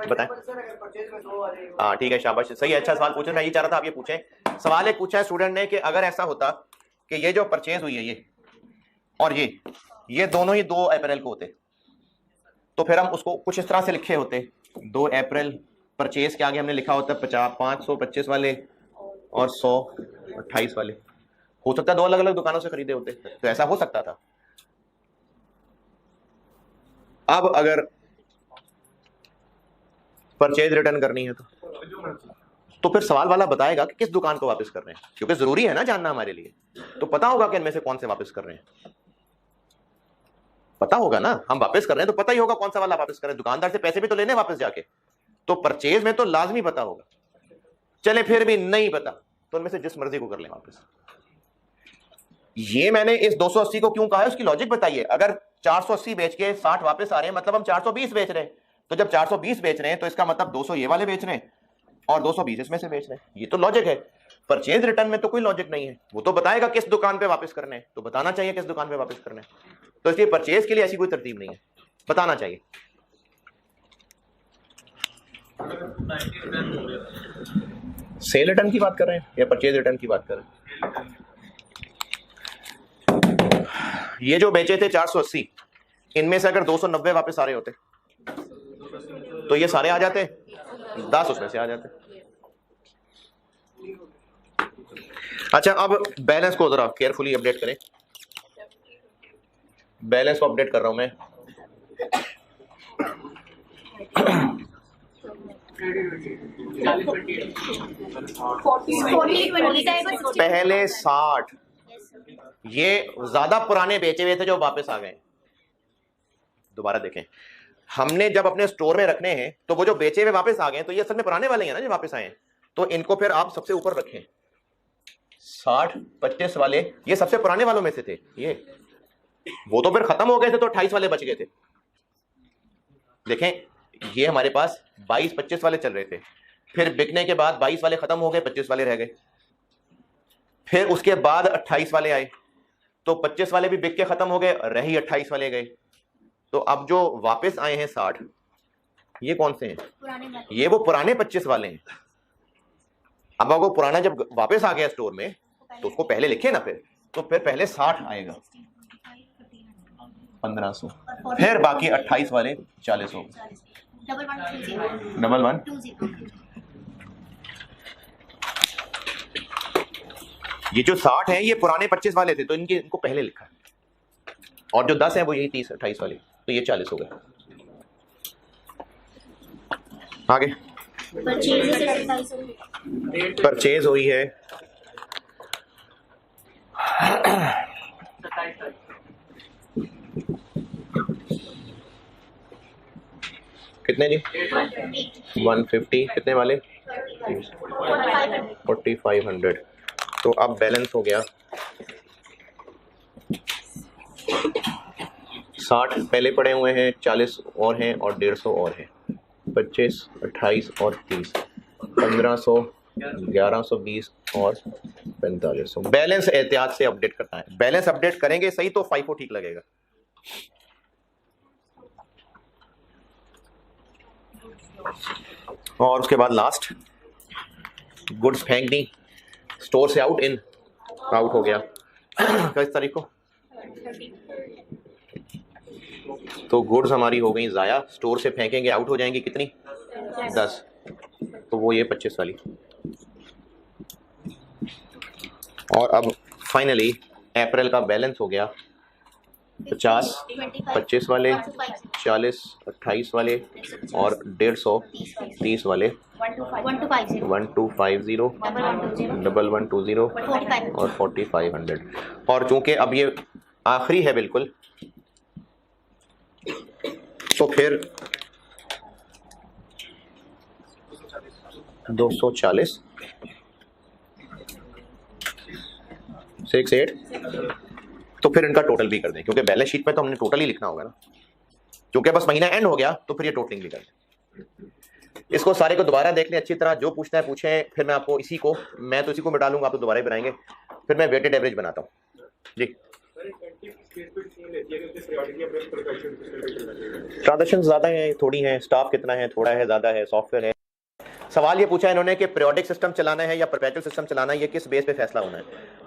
बताएं। हाँ ठीक है, शाबाश, सही है, अच्छा सवाल पूछे। मैं ये चाह रहा था आप ये पूछें। सवाल एक पूछा है स्टूडेंट ने कि अगर ऐसा होता कि ये जो परचेज हुई है ये और ये दोनों ही 2 अप्रैल को होते, तो फिर हम उसको कुछ इस तरह से लिखे होते। 2 अप्रैल परचेज के आगे हमने लिखा होता 525 वाले और 128 वाले। हो सकता है 2 अलग अलग दुकानों से खरीदे होते, तो ऐसा हो सकता था। अब अगर परचेज रिटर्न करनी है तो फिर सवाल वाला बताएगा कि किस दुकान को वापस कर रहे हैं, क्योंकि जरूरी है ना जानना हमारे लिए। तो पता होगा कि इनमें से कौन से वापस कर रहे हैं, पता होगा ना। हम वापस कर रहे हैं तो पता ही होगा कौन सा वाला वापस कर रहे हैं। दुकानदार से पैसे भी तो लेने वापस जाके, तो परचेज में तो लाजमी पता होगा। चले फिर भी नहीं पता तो उनमें से जिस मर्जी को कर लें वापस। ये मैंने इस 280 को क्यों कहा है उसकी लॉजिक बताइए। अगर 480 बेच के 60 वापस आ रहे हैं, मतलब हम 420 बेच रहे हैं। तो जब 420 बेच रहे हैं तो इसका मतलब 200 ये वाले बेच रहे हैं और 220 इसमें से बेच रहे हैं। ये तो लॉजिक है। परचेज रिटर्न में तो कोई लॉजिक नहीं है, वो तो बताएगा किस दुकान पे वापस करने हैं, तो बताना चाहिए किस दुकान पे वापस करने हैं। तो इसलिए परचेज के लिए ऐसी कोई तरतीब नहीं है, बताना चाहिए। सेल रिटर्न की बात कर रहे हैं या परचेज रिटर्न की बात कर रहे हैं? ये जो बेचे थे 480, इनमें से अगर 290 वापस आ रहे होते तो ये सारे आ जाते, 10 उसमें से आ जाते। अच्छा अब बैलेंस को जरा केयरफुली अपडेट करें। बैलेंस को अपडेट कर रहा हूं मैं। पहले 60, ये ज्यादा पुराने बेचे हुए थे जो वापस आ गए। दोबारा देखें, हमने जब अपने स्टोर में रखने हैं तो वो जो बेचे हुए वापस आ गए तो ये असल में पुराने वाले हैं ना जो वापस आए हैं, तो इनको फिर आप सबसे ऊपर रखें। 60-25 वाले ये सबसे पुराने वालों में से थे, ये वो तो फिर खत्म हो गए थे तो 28 वाले बच गए थे। देखें ये हमारे पास 22-25 वाले चल रहे थे, फिर बिकने के बाद 22 वाले खत्म हो गए, 25 वाले रह गए, फिर उसके बाद 28 वाले आए तो 25 वाले भी बिक के खत्म हो गए, रही 28 वाले गए। तो अब जो वापस आए हैं 60, ये कौन से हैं? ये वो पुराने 25 वाले हैं। अब वो पुराना जब वापस आ गया स्टोर में तो उसको पहले लिखे ना, फिर तो फिर पहले 60 आएगा 1500, फिर बाकी 28 वाले 40 हो, 1120। ये जो 60 है ये पुराने 25 वाले थे तो इनको पहले लिखा है, और जो 10 है वो यही 30-28 वाले, तो ये 40 हो गए। आगे परचेज हुई है कितने जी? 150। कितने वाले? 4500। तो अब बैलेंस हो गया 60 पहले पड़े हुए हैं, 40 और हैं और 150 और हैं, 25, 28 और 30, 1500, 1120 और 4500। बैलेंस एहतियात से अपडेट करना है, बैलेंस अपडेट करेंगे सही तो FIFO ठीक लगेगा। और उसके बाद लास्ट गुड्स फेंक दी, स्टोर से आउट, इन आउट हो गया किस तारीख को? तो गुड्स हमारी हो गई ज़ाया, स्टोर से फेंकेंगे आउट हो जाएंगी कितनी? 10, तो वो ये 25 वाली। और अब फाइनली अप्रैल का बैलेंस हो गया 50, 25 वाले, 40, 28 वाले और 150, 30 वाले, 1250, 1120 और 4500। और चूंकि अब ये आखिरी है बिल्कुल, तो फिर 240 68, तो फिर इनका टोटल भी कर दें, क्योंकि बैलेंस शीट में तो हमने टोटल ही लिखना होगा ना, क्योंकि बस महीना एंड हो गया तो फिर ये टोटलिंग भी कर दें। इसको सारे को दोबारा देख लें अच्छी तरह, जो पूछना है पूछें, फिर मैं आपको इसी को मिटा लूंगा, आप तो दोबारा ही बनाएंगे, फिर मैं वेटेड एवरेज बनाता हूँ जी। ट्रांजैक्शन ज़्यादा हैं थोड़ी हैं, स्टाफ कितना है, थोड़ा है ज़्यादा है, सॉफ्टवेयर है। सवाल ये पूछा इन्होंने कि पीरियोडिक सिस्टम चलाना है या परपेचुअल सिस्टम चलाना है, ये किस बेस पे फैसला होना है?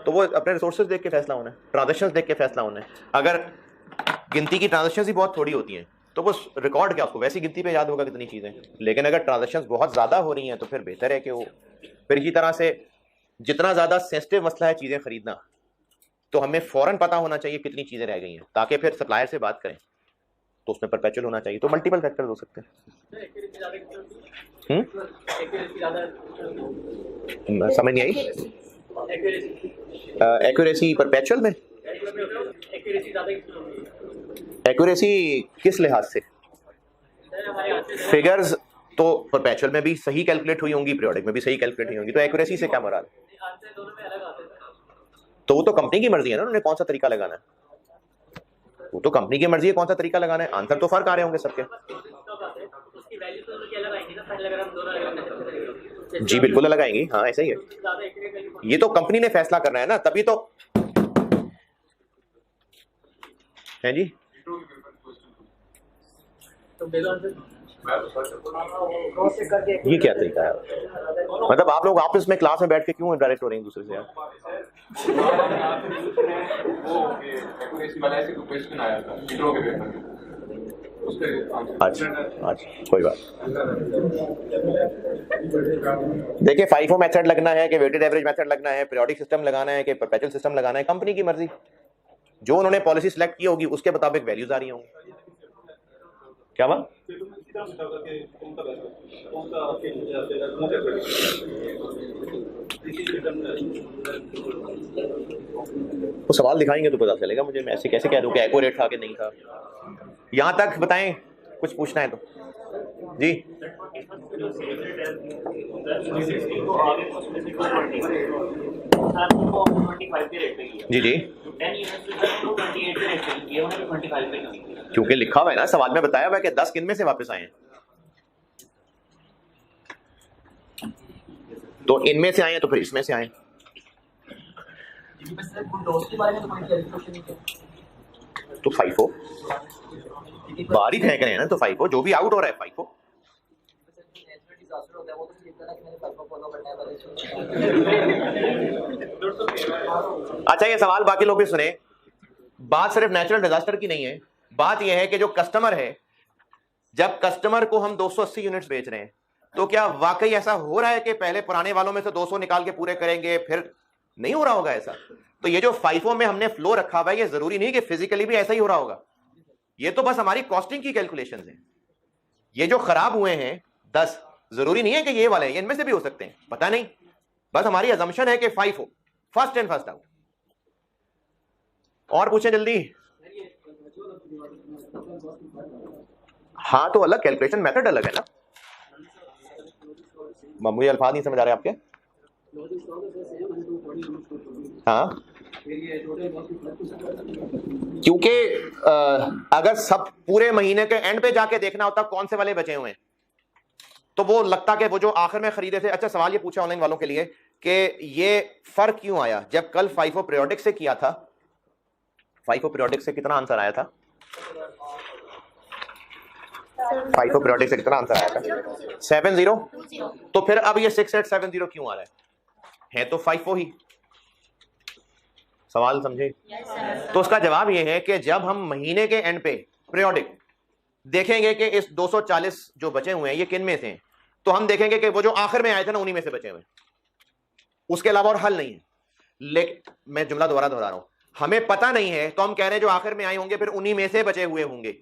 तो वो अपने रिसोर्सेज देख के फैसला होना है, ट्रांजैक्शंस देख के फैसला होना है। अगर गिनती की ट्रांजैक्शंस ही बहुत थोड़ी होती हैं तो वो रिकॉर्ड क्या, उसको वैसी गिनती पे याद होगा कितनी चीज़ें, लेकिन अगर ट्रांजैक्शंस बहुत ज़्यादा हो रही हैं तो फिर बेहतर है कि वो, फिर इसी तरह से जितना ज़्यादा सेंसिटिव मसला है चीज़ें खरीदना, तो हमें फ़ौरन पता होना चाहिए कितनी चीज़ें रह गई हैं, ताकि फिर सप्लायर से बात करें तो उसमें परपेचुअल होना चाहिए। तो मल्टीपल फैक्टर्स हो सकते हैं। समझ नहीं आई? एक्यूरेसी परपेचुअल में, एक्यूरेसी किस लिहाज से? फिगर्स तो परपेचुअल में भी सही कैलकुलेट हुई होंगी, पीरियोडिक में भी सही कैलकुलेट हुई होंगी, तो एक्यूरेसी से क्या मुराद? तो वो तो कंपनी की मर्जी है ना, उन्होंने कौन सा तरीका लगाना है, वो तो कंपनी की मर्जी है कौन सा तरीका लगाना है। आंसर तो फर्क आ रहे होंगे सबके। जी बिल्कुल अलग आएंगी, हाँ ऐसा ही है, ये तो कंपनी ने फैसला करना है ना, तभी तो है जी। ये क्या तरीका है? मतलब आप लोग आपस में क्लास में बैठ के क्यों डायरेक्ट हो रहे हैं दूसरे से यार? अच्छा कोई बात। देखिए FIFO मेथड लगना है कि वेटेड एवरेज मेथड लगना है, पीरियोडिक सिस्टम लगाना है कि परपेचुअल सिस्टम लगाना है, कंपनी की मर्जी, जो उन्होंने पॉलिसी सिलेक्ट की होगी उसके मुताबिक वैल्यूज आ रही होंगी। क्या बात? वो सवाल दिखाएंगे तो पता चलेगा मुझे, मैं ऐसे कैसे कह दूं कि एक्यूरेट था कि नहीं था। यहां तक बताएं कुछ पूछना है तो जी। जी जी, क्योंकि लिखा हुआ है ना सवाल में, बताया हुआ है कि 10 किन में से वापस आए हैं, तो इनमें से आए हैं तो फिर इसमें से आए। तो 5 हो, बाहर ही फेंक रहे हैं ना, तो 5 हो, जो भी आउट हो रहा है 5 हो। अच्छा, ये सवाल बाकी लोग भी सुने। बात सिर्फ नेचुरल डिजास्टर की नहीं है, बात यह है कि जो कस्टमर है, जब कस्टमर को हम 280 यूनिट्स बेच रहे हैं, तो क्या वाकई ऐसा हो रहा है कि पहले पुराने वालों में से 200 निकाल के पूरे करेंगे, फिर नहीं हो रहा होगा ऐसा? तो ये जो FIFO में हमने फ्लो रखा हुआ है, ये जरूरी नहीं कि फिजिकली भी ऐसा ही हो रहा होगा, ये तो बस हमारी कॉस्टिंग की कैलकुलेशंस है। ये जो खराब हुए हैं 10, जरूरी नहीं है कि ये वाले हैं, ये इनमें से भी हो सकते हैं, पता नहीं, बस हमारी अजम्पशन है कि 5 हो, फर्स्ट इन फर्स्ट आउट। और पूछे जल्दी। हाँ, तो अलग कैलकुलेशन मेथड अलग है ना, मुझे अल्फाज नहीं समझ आ रहे आपके। हाँ, क्योंकि अगर सब पूरे महीने के एंड पे जाके देखना होता कौन से वाले बचे हुए हैं, तो वो लगता कि वो जो आखिर में खरीदे थे। अच्छा, सवाल ये पूछा ऑनलाइन वालों के लिए कि ये फर्क क्यों आया जब कल FIFO पीरियोडिक से किया था। FIFO पीरियोडिक से कितना आंसर आया था? FIFO पीरियोडिक से कितना आंसर आया था? 70। तो फिर अब ये 6870 क्यों आ रहा है तो FIFO ही। सवाल समझे? तो उसका जवाब ये है कि जब हम महीने के एंड पे पीरियोडिक देखेंगे कि इस 240 जो बचे हुए हैं ये किन में से हैं, तो हम देखेंगे कि वो जो आखिर में आए थे ना, उन्हीं में से बचे हुए, उसके अलावा और हल नहीं है। लेकिन मैं जुमला दोबारा दोहरा रहा हूं, हमें पता नहीं है तो हम कह रहे हैं जो आखिर में आए होंगे फिर उन्हीं में से बचे हुए होंगे।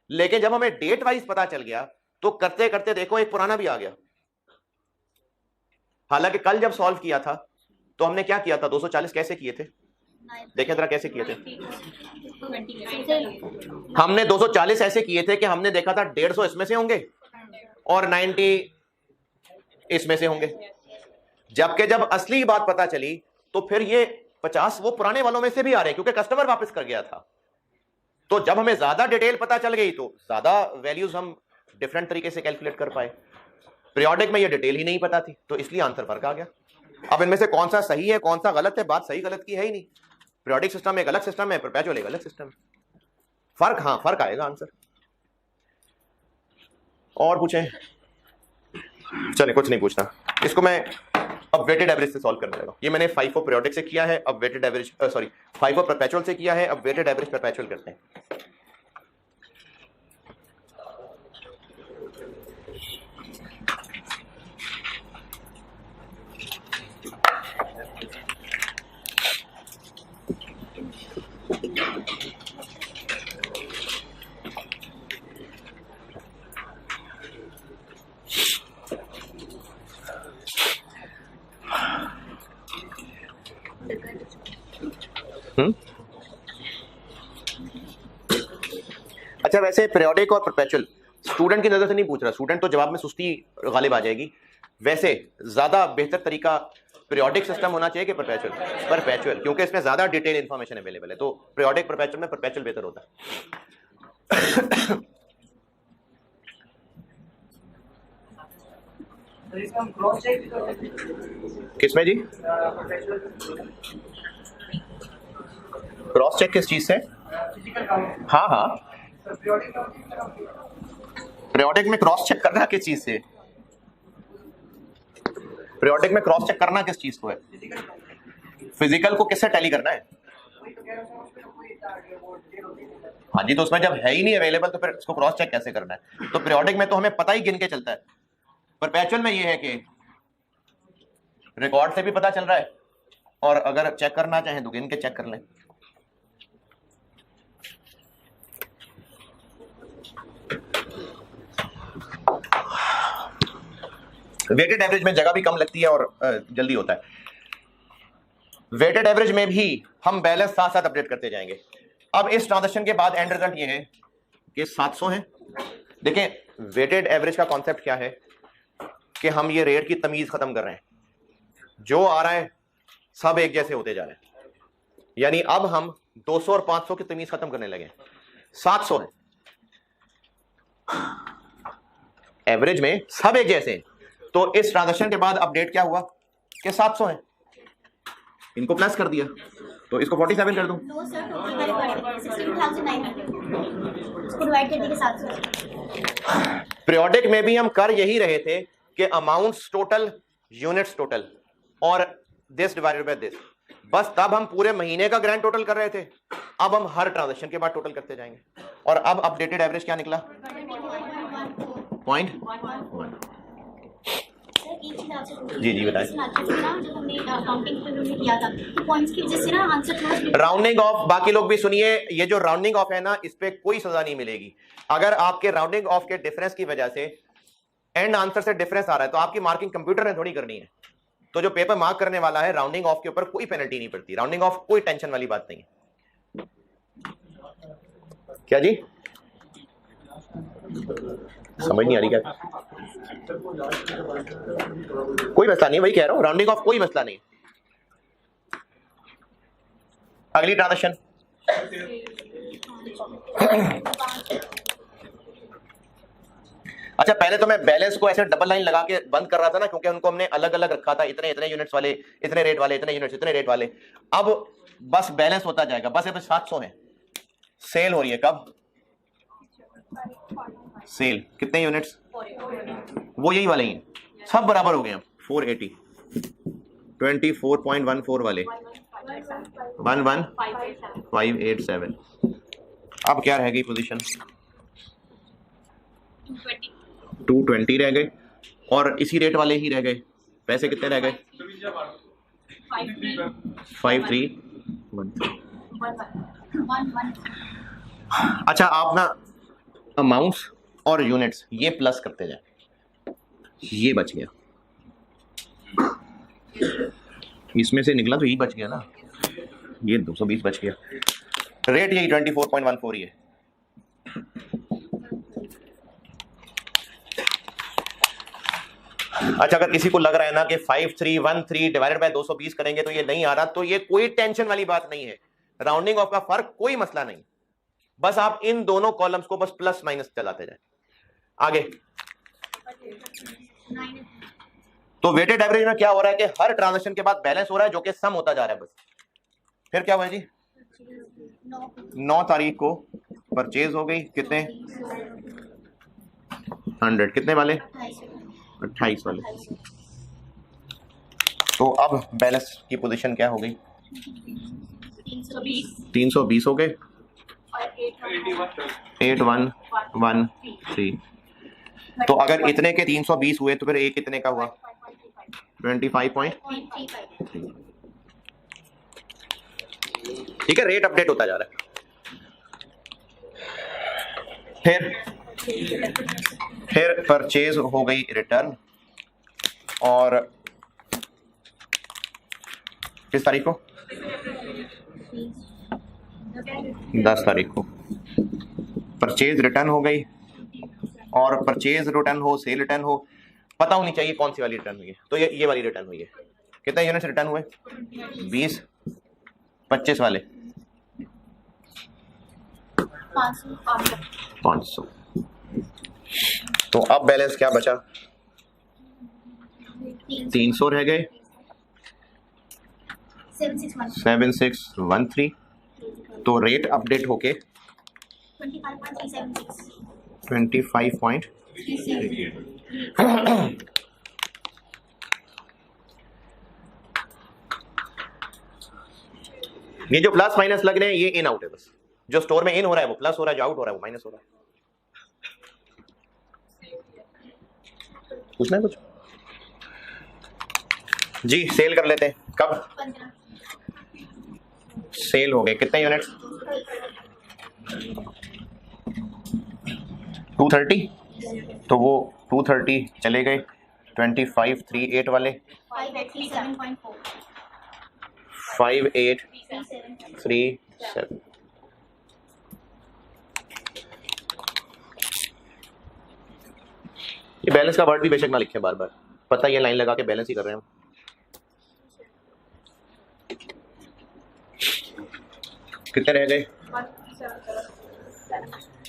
लेकिन जब हमें डेट वाइज पता चल गया तो करते करते देखो एक पुराना भी आ गया। हालांकि कल जब सॉल्व किया था तो हमने क्या किया था, 240 कैसे किए थे, देखें जरा कैसे किए थे। हमने 240 ऐसे किए थे कि हमने देखा था 150 इसमें से होंगे और 90 इसमें से होंगे। जबकि जब असली बात पता चली तो फिर ये 50 वो पुराने वालों में से भी आ रहे हैं, क्योंकि कस्टमर वापस कर गया था। तो जब हमें ज्यादा डिटेल पता चल गई तो ज्यादा वैल्यूज हम डिफरेंट तरीके से कैलकुलेट कर पाए। पीरियोडिक में ये डिटेल ही नहीं पता थी, तो इसलिए आंसर फर्क आ गया। अब इनमें से कौन सा सही है कौन सा गलत है, बात सही गलत की है ही नहीं। पीरियोडिक सिस्टम एक अलग सिस्टम है, परपेचुअल एक अलग सिस्टम है। फर्क, हाँ फर्क आएगा आंसर। और पूछें? चले कुछ नहीं पूछना। इसको मैं अब वेटेड एवरेज से सॉल्व करने लगा। ये मैंने FIFO पीरियोडिक से किया है, अब वेटेड एवरेज FIFO परपेचुअल से किया है, अब वेटेड एवरेज परपेचुअल करते हैं। अच्छा, वैसे पीरियोडिक और परपेचुअल स्टूडेंट की नजर से नहीं पूछ रहा, स्टूडेंट तो जवाब में सुस्ती गालिब आ जाएगी। वैसे ज्यादा बेहतर तरीका पीरियोडिक सिस्टम होना चाहिए कि परपेचुअल? परपेचुअल, क्योंकि इसमें ज्यादा डिटेल इंफॉर्मेशन अवेलेबल है। तो पीरियोडिक परपेचुअल में परपेचुअल बेहतर होता है। किसमें जी? क्रॉस चेक किस चीज से? हाँ हाँ, पीरियोडिक में क्रॉस चेक करना किस चीज से? पीरियोडिक में क्रॉस चेक करना किस चीज को है? फिजिकल को किससे टैली करना है? हाँ जी, तो उसमें जब है ही नहीं अवेलेबल तो फिर इसको क्रॉस चेक कैसे करना है? तो पीरियोडिक में तो हमें पता ही गिन के चलता है। परपेचुअल में ये है कि रिकॉर्ड से भी पता चल रहा है, और अगर चेक करना चाहें तो गिन के चेक कर लें। वेटेड एवरेज में जगह भी कम लगती है और जल्दी होता है। वेटेड एवरेज में भी हम बैलेंस साथ साथ अपडेट करते जाएंगे। अब इस ट्रांजैक्शन के बाद एंड रिजल्ट ये है कि 700 है देखें वेटेड एवरेज का कॉन्सेप्ट क्या है कि हम ये रेट की तमीज खत्म कर रहे हैं, जो आ रहा है सब एक जैसे होते जा रहे हैं, यानी अब हम 200 और 500 की तमीज खत्म करने लगे। 700 है एवरेज में, सब एक जैसे हैं। तो इस ट्रांजेक्शन के बाद अपडेट क्या हुआ कि 700 है, इनको प्लस कर दिया, तो इसको 47 कर दूं। नो सर, टोटल वैल्यू बढ़ गई 16,900, इसको डिवाइड कर देंगे 700। पीरियोडिक में भी हम कर यही रहे थे कि अमाउंट्स टोटल, यूनिट्स टोटल और दिस डिवाइडेड बाय दिस, बस तब हम पूरे महीने का ग्रैंड टोटल कर रहे थे। अब हम हर ट्रांजेक्शन के बाद टोटल करते जाएंगे, और अब अपडेटेड एवरेज क्या निकला? 0.1। जी जी बताएं। जब हमने काउंटिंग किया था तो पॉइंट्स की वजह से ना आंसर थोड़ा राउंडिंग ऑफ, बाकी लोग भी सुनिए, ये जो राउंडिंग ऑफ है ना, इस पे कोई सजा नहीं मिलेगी। अगर आपके राउंडिंग ऑफ के डिफरेंस की वजह से एंड आंसर से डिफरेंस आ रहा है तो आपकी मार्किंग कंप्यूटर ने थोड़ी करनी है। तो जो पेपर मार्क करने वाला है, राउंडिंग ऑफ के ऊपर कोई पेनल्टी नहीं पड़ती। राउंडिंग ऑफ कोई टेंशन वाली बात नहीं है। क्या जी, समझ नहीं आ रही क्या? कोई मसला नहीं, वही कह रहा हूं, राउंडिंग ऑफ कोई मसला नहीं। अगली ट्रांजेक्शन, अच्छा पहले तो मैं बैलेंस को ऐसे डबल लाइन लगा के बंद कर रहा था ना, क्योंकि उनको हमने अलग अलग रखा था, इतने इतने यूनिट्स वाले, इतने रेट वाले, इतने यूनिट्स, इतने रेट वाले। अब बस बैलेंस होता जाएगा, बस अब 700 है। सेल हो रही है कब? सेल कितने यूनिट्स? वो यही वाले ही हैं, सब बराबर हो गए हैं। 480, 24.14 वाले 11587। अब क्या रह गई पोजीशन? 220 रह गए, और इसी रेट वाले ही रह गए। पैसे कितने रह गए? 5313। अच्छा आप ना अमाउंट्स और यूनिट्स ये प्लस करते जाए, ये बच गया, इसमें से निकला तो यही बच गया ना, ये 220 बच गया। रेट यही 24.14 ही है। अच्छा अगर किसी को लग रहा है ना कि 5313 डिवाइडेड बाय 220 करेंगे तो ये नहीं आ रहा, तो ये कोई टेंशन वाली बात नहीं है। राउंडिंग ऑफ का फर्क कोई मसला नहीं, बस आप इन दोनों कॉलम्स को बस प्लस माइनस चलाते जाए। आगे तो वेटेड एवरेज में क्या हो रहा है कि हर ट्रांजेक्शन के बाद बैलेंस हो रहा है, जो कि सम होता जा रहा है बस। फिर क्या हुआ जी? 9 तारीख को परचेज हो गई, कितने? 100, कितने वाले? 28 वाले। तो अब बैलेंस की पोजीशन क्या हो गई? 320 हो गए, 8113। तो अगर इतने के 320 हुए तो फिर एक कितने का हुआ? 25.3। ठीक है, रेट अपडेट होता जा रहा है। फिर परचेज हो गई रिटर्न, और किस तारीख को? 10 तारीख को परचेज रिटर्न हो गई, और परचेज रिटर्न हो, सेल रिटर्न हो, पता होनी चाहिए कौन सी वाली रिटर्न हुई है। तो ये वाली रिटर्न हुई है। कितने यूनिट्स रिटर्न हुए? 20, 25 वाले 500। तो अब बैलेंस क्या बचा? 300 रह गए, 7613। तो रेट अपडेट होके 25.3। ये जो प्लस माइनस लग रहे हैं ये इन आउट है, बस जो स्टोर में इन हो रहा है वो प्लस हो रहा है, जो आउट हो रहा है वो माइनस हो रहा है। पूछना है कुछ? जी सेल कर लेते हैं। कब सेल हो गए? कितने यूनिट्स? 230। तो वो 230 चले गए, 2538 वाले 5837। ये बैलेंस का वर्ड भी बेशक ना लिखे बार बार, पता ये लाइन लगा के बैलेंस ही कर रहे हैं हम। कितने रह गए?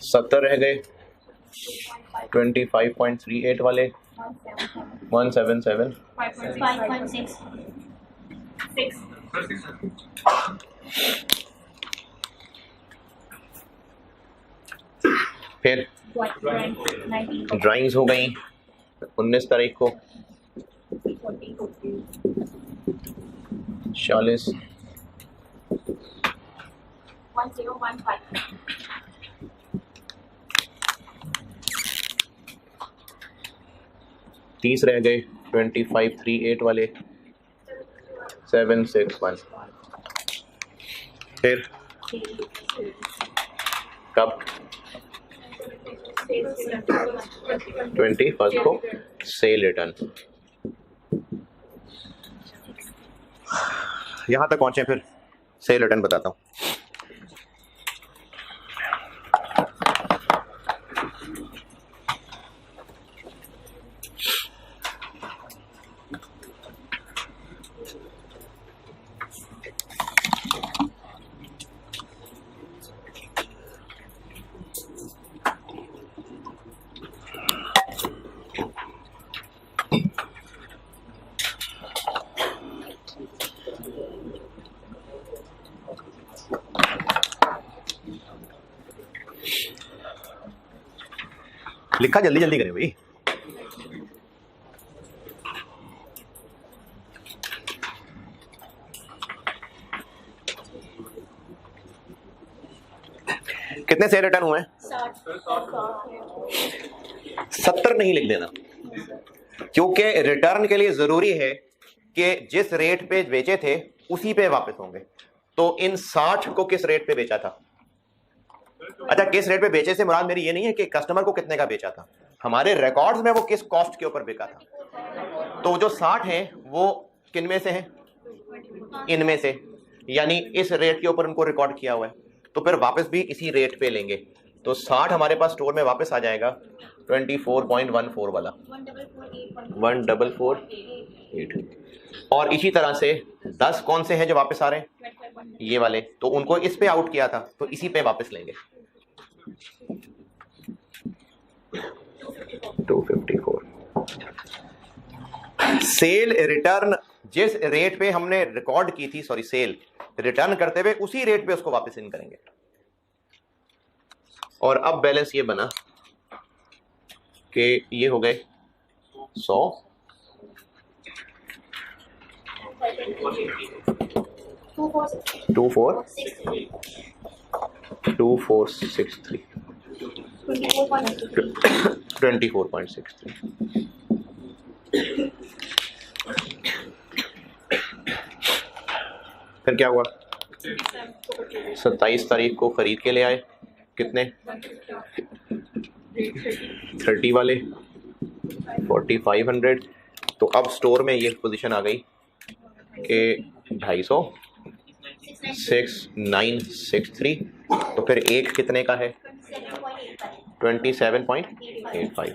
70 रह गए। 25.38 वाले 177 5.6 फिर ड्राइंग्स हो गई 19 तारीख को 40 1015 30 रह गए 2538 वाले 761। फिर कब? 21 को सेल रिटर्न। यहां तक पहुंचे, फिर सेल रिटर्न बताता हूं। लिखा जल्दी जल्दी करें भाई। कितने से रिटर्न हुए? 70 नहीं लिख देना, क्योंकि रिटर्न के लिए जरूरी है कि जिस रेट पे बेचे थे उसी पे वापस होंगे। तो इन 60 को किस रेट पे बेचा था? अच्छा, किस रेट पे बेचे से मुराद मेरी ये नहीं है कि कस्टमर को कितने का बेचा था, हमारे रिकॉर्ड्स में वो किस कॉस्ट के ऊपर बिका था। तो जो 60 है वो किन में से है? इनमें से, यानी इस रेट के ऊपर उनको रिकॉर्ड किया हुआ है, तो फिर वापस भी इसी रेट पे लेंगे। तो 60 हमारे पास स्टोर में वापस आ जाएगा 24.14 वाला 1448। और इसी तरह से 10 कौन से हैं जो वापस आ रहे हैं? ये वाले, तो उनको इस पे आउट किया था तो इसी पे वापस लेंगे 254। सेल रिटर्न जिस रेट पे हमने रिकॉर्ड की थी, सॉरी सेल रिटर्न करते हुए उसी रेट पे उसको वापस इन करेंगे। और अब बैलेंस ये बना कि ये हो गए 100 2463 24.63। फिर क्या हुआ? 27 तारीख को खरीद के ले आए, कितने? 30 वाले 4500। तो अब स्टोर में ये पोजीशन आ गई कि 250 6963। तो फिर एक कितने का है? 27.85।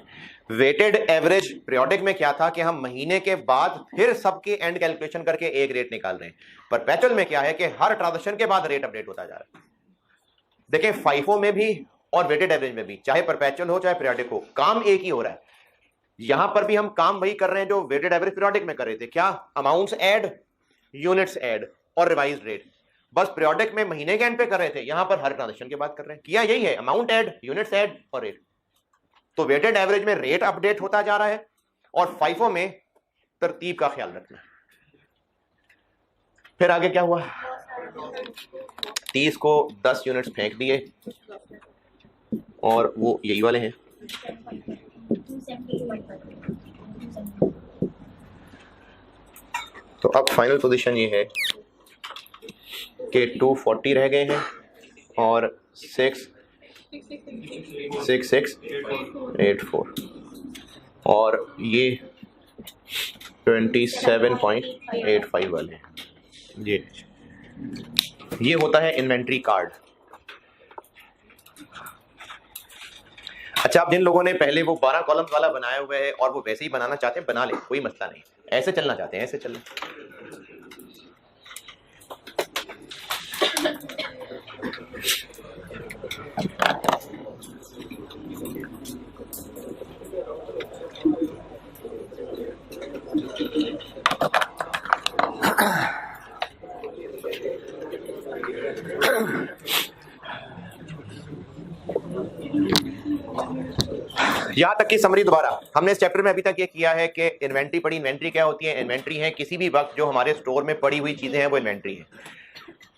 वेटेड एवरेज पीरियोडिक में क्या था कि हम महीने के बाद फिर सबके एंड कैलकुलेशन करके एक रेट निकाल रहे हैं। परपेचुअल में क्या है कि हर ट्रांजैक्शन के बाद रेट अपडेट होता जा रहा है। देखें, फाइफो में भी और वेटेड एवरेज में भी, चाहे परपेचुअल हो चाहे पीरियोडिक हो, काम एक ही हो रहा है। यहां पर भी हम काम वही कर रहे हैं जो वेटेड एवरेज पीरियोडिक में कर रहे थे। क्या? अमाउंट्स ऐड, यूनिट्स ऐड और रिवाइज्ड रेट। बस पीरियोडिक में महीने के एंड पे कर रहे थे, यहां पर हर ट्रांजैक्शन की बात कर रहे हैं। किया यही है, अमाउंट ऐड, यूनिट्स ऐड और रेट। तो वेटेड एवरेज में रेट अपडेट होता जा रहा है और फाइफो में तरतीब का ख्याल रखना। फिर आगे क्या हुआ? 30 को 10 यूनिट्स फेंक दिए और वो यही वाले हैं। तो अब फाइनल पोजीशन ये है कि 240 रह गए हैं और 6684 और ये 27.85 वाले हैं। ये होता है इन्वेंट्री कार्ड। अच्छा, अब जिन लोगों ने पहले वो 12 कॉलम्स वाला बनाया हुआ है और वो वैसे ही बनाना चाहते हैं, बना ले, कोई मसला नहीं। ऐसे चलना चाहते हैं, ऐसे चल। यहां तक की समरी दोबारा, हमने इस चैप्टर में अभी तक ये किया है कि इन्वेंट्री पड़ी। इन्वेंट्री क्या होती है? इन्वेंट्री है किसी भी वक्त जो हमारे स्टोर में पड़ी हुई चीजें हैं, वो इन्वेंट्री है।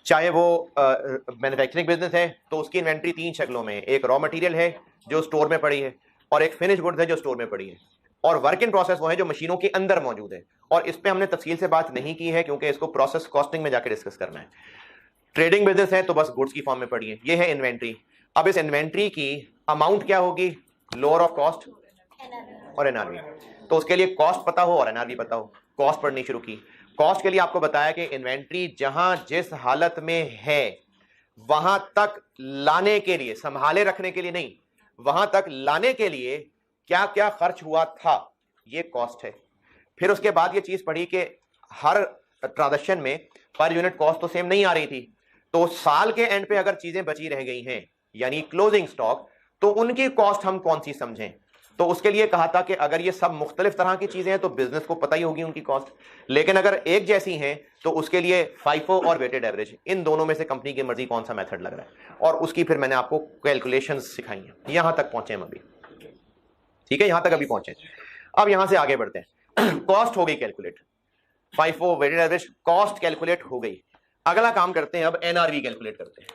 चाहे वो मैन्युफैक्चरिंग बिजनेस है तो उसकी इन्वेंट्री 3 शक्लों में है। एक रॉ मटेरियल है जो स्टोर में पड़ी है, और एक फिनिश गुड्स है जो स्टोर में पड़ी है, और वर्क इन प्रोसेस वो है जो मशीनों के अंदर मौजूद है। और इस पे हमने तफसील से बात नहीं की है क्योंकि इसको प्रोसेस कॉस्टिंग में जाकर डिस्कस करना है। ट्रेडिंग बिजनेस है तो बस गुड्स की फॉर्म में पड़ी है। ये है इन्वेंट्री। अब इस इन्वेंट्री की अमाउंट क्या होगी? लोअर ऑफ कॉस्ट और एनआरवी। तो उसके लिए कॉस्ट पता हो और एनआरवी पता हो। कॉस्ट पढ़नी शुरू की। कॉस्ट के लिए आपको बताया कि इन्वेंट्री जहां जिस हालत में है वहां तक लाने के लिए, संभाले रखने के लिए नहीं, वहां तक लाने के लिए क्या क्या खर्च हुआ था, ये कॉस्ट है। फिर उसके बाद ये चीज पढ़ी कि हर ट्रांजैक्शन में पर यूनिट कॉस्ट तो सेम नहीं आ रही थी, तो साल के एंड पे अगर चीजें बची रह गई हैं यानी क्लोजिंग स्टॉक, तो उनकी कॉस्ट हम कौन सी समझें। तो उसके लिए कहा था कि अगर ये सब मुख्तलिफ तरह की चीजें हैं तो बिजनेस को पता ही होगी उनकी कॉस्ट, लेकिन अगर एक जैसी हैं तो उसके लिए फाइफो और वेटेड एवरेज, इन दोनों में से कंपनी की मर्जी कौन सा मेथड लग रहा है, और उसकी फिर मैंने आपको कैलकुलेशंस सिखाई हैं। यहां तक पहुंचे हम अभी, ठीक है, यहां तक अभी पहुंचे। अब यहां से आगे बढ़ते हैं। कॉस्ट हो गई calculate, FIFO weighted average cost calculate हो गई। अगला काम करते हैं, अब एनआरवी कैलकुलेट करते हैं,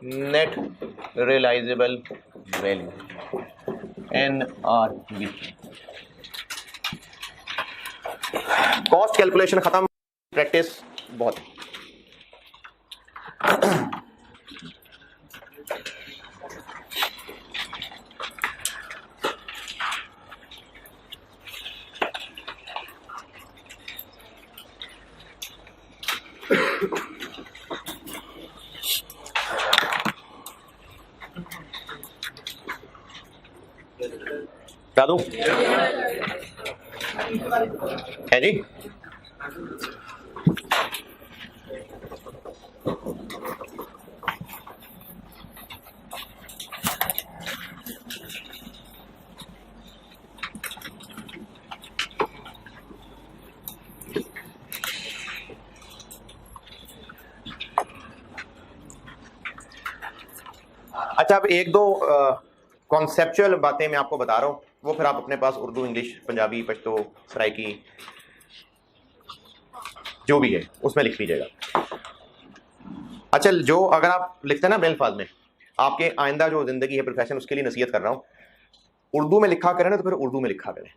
net realisable value, NRV. Cost calculation खत्म, प्रैक्टिस बहुत है। बता दूं है जी? अच्छा, अब एक दो कॉन्सेप्चुअल बातें मैं आपको बता रहा हूं, वो फिर आप अपने पास उर्दू, इंग्लिश, पंजाबी, पश्तो, सराइकी जो भी है उसमें लिख लीजिएगा। अच्छा, जो अगर आप लिखते हैं ना मेरे अल्फाज में, आपके आइंदा जो जिंदगी है, प्रोफेशन, उसके लिए नसीहत कर रहा हूं, उर्दू में लिखा करें ना तो फिर उर्दू में लिखा करें,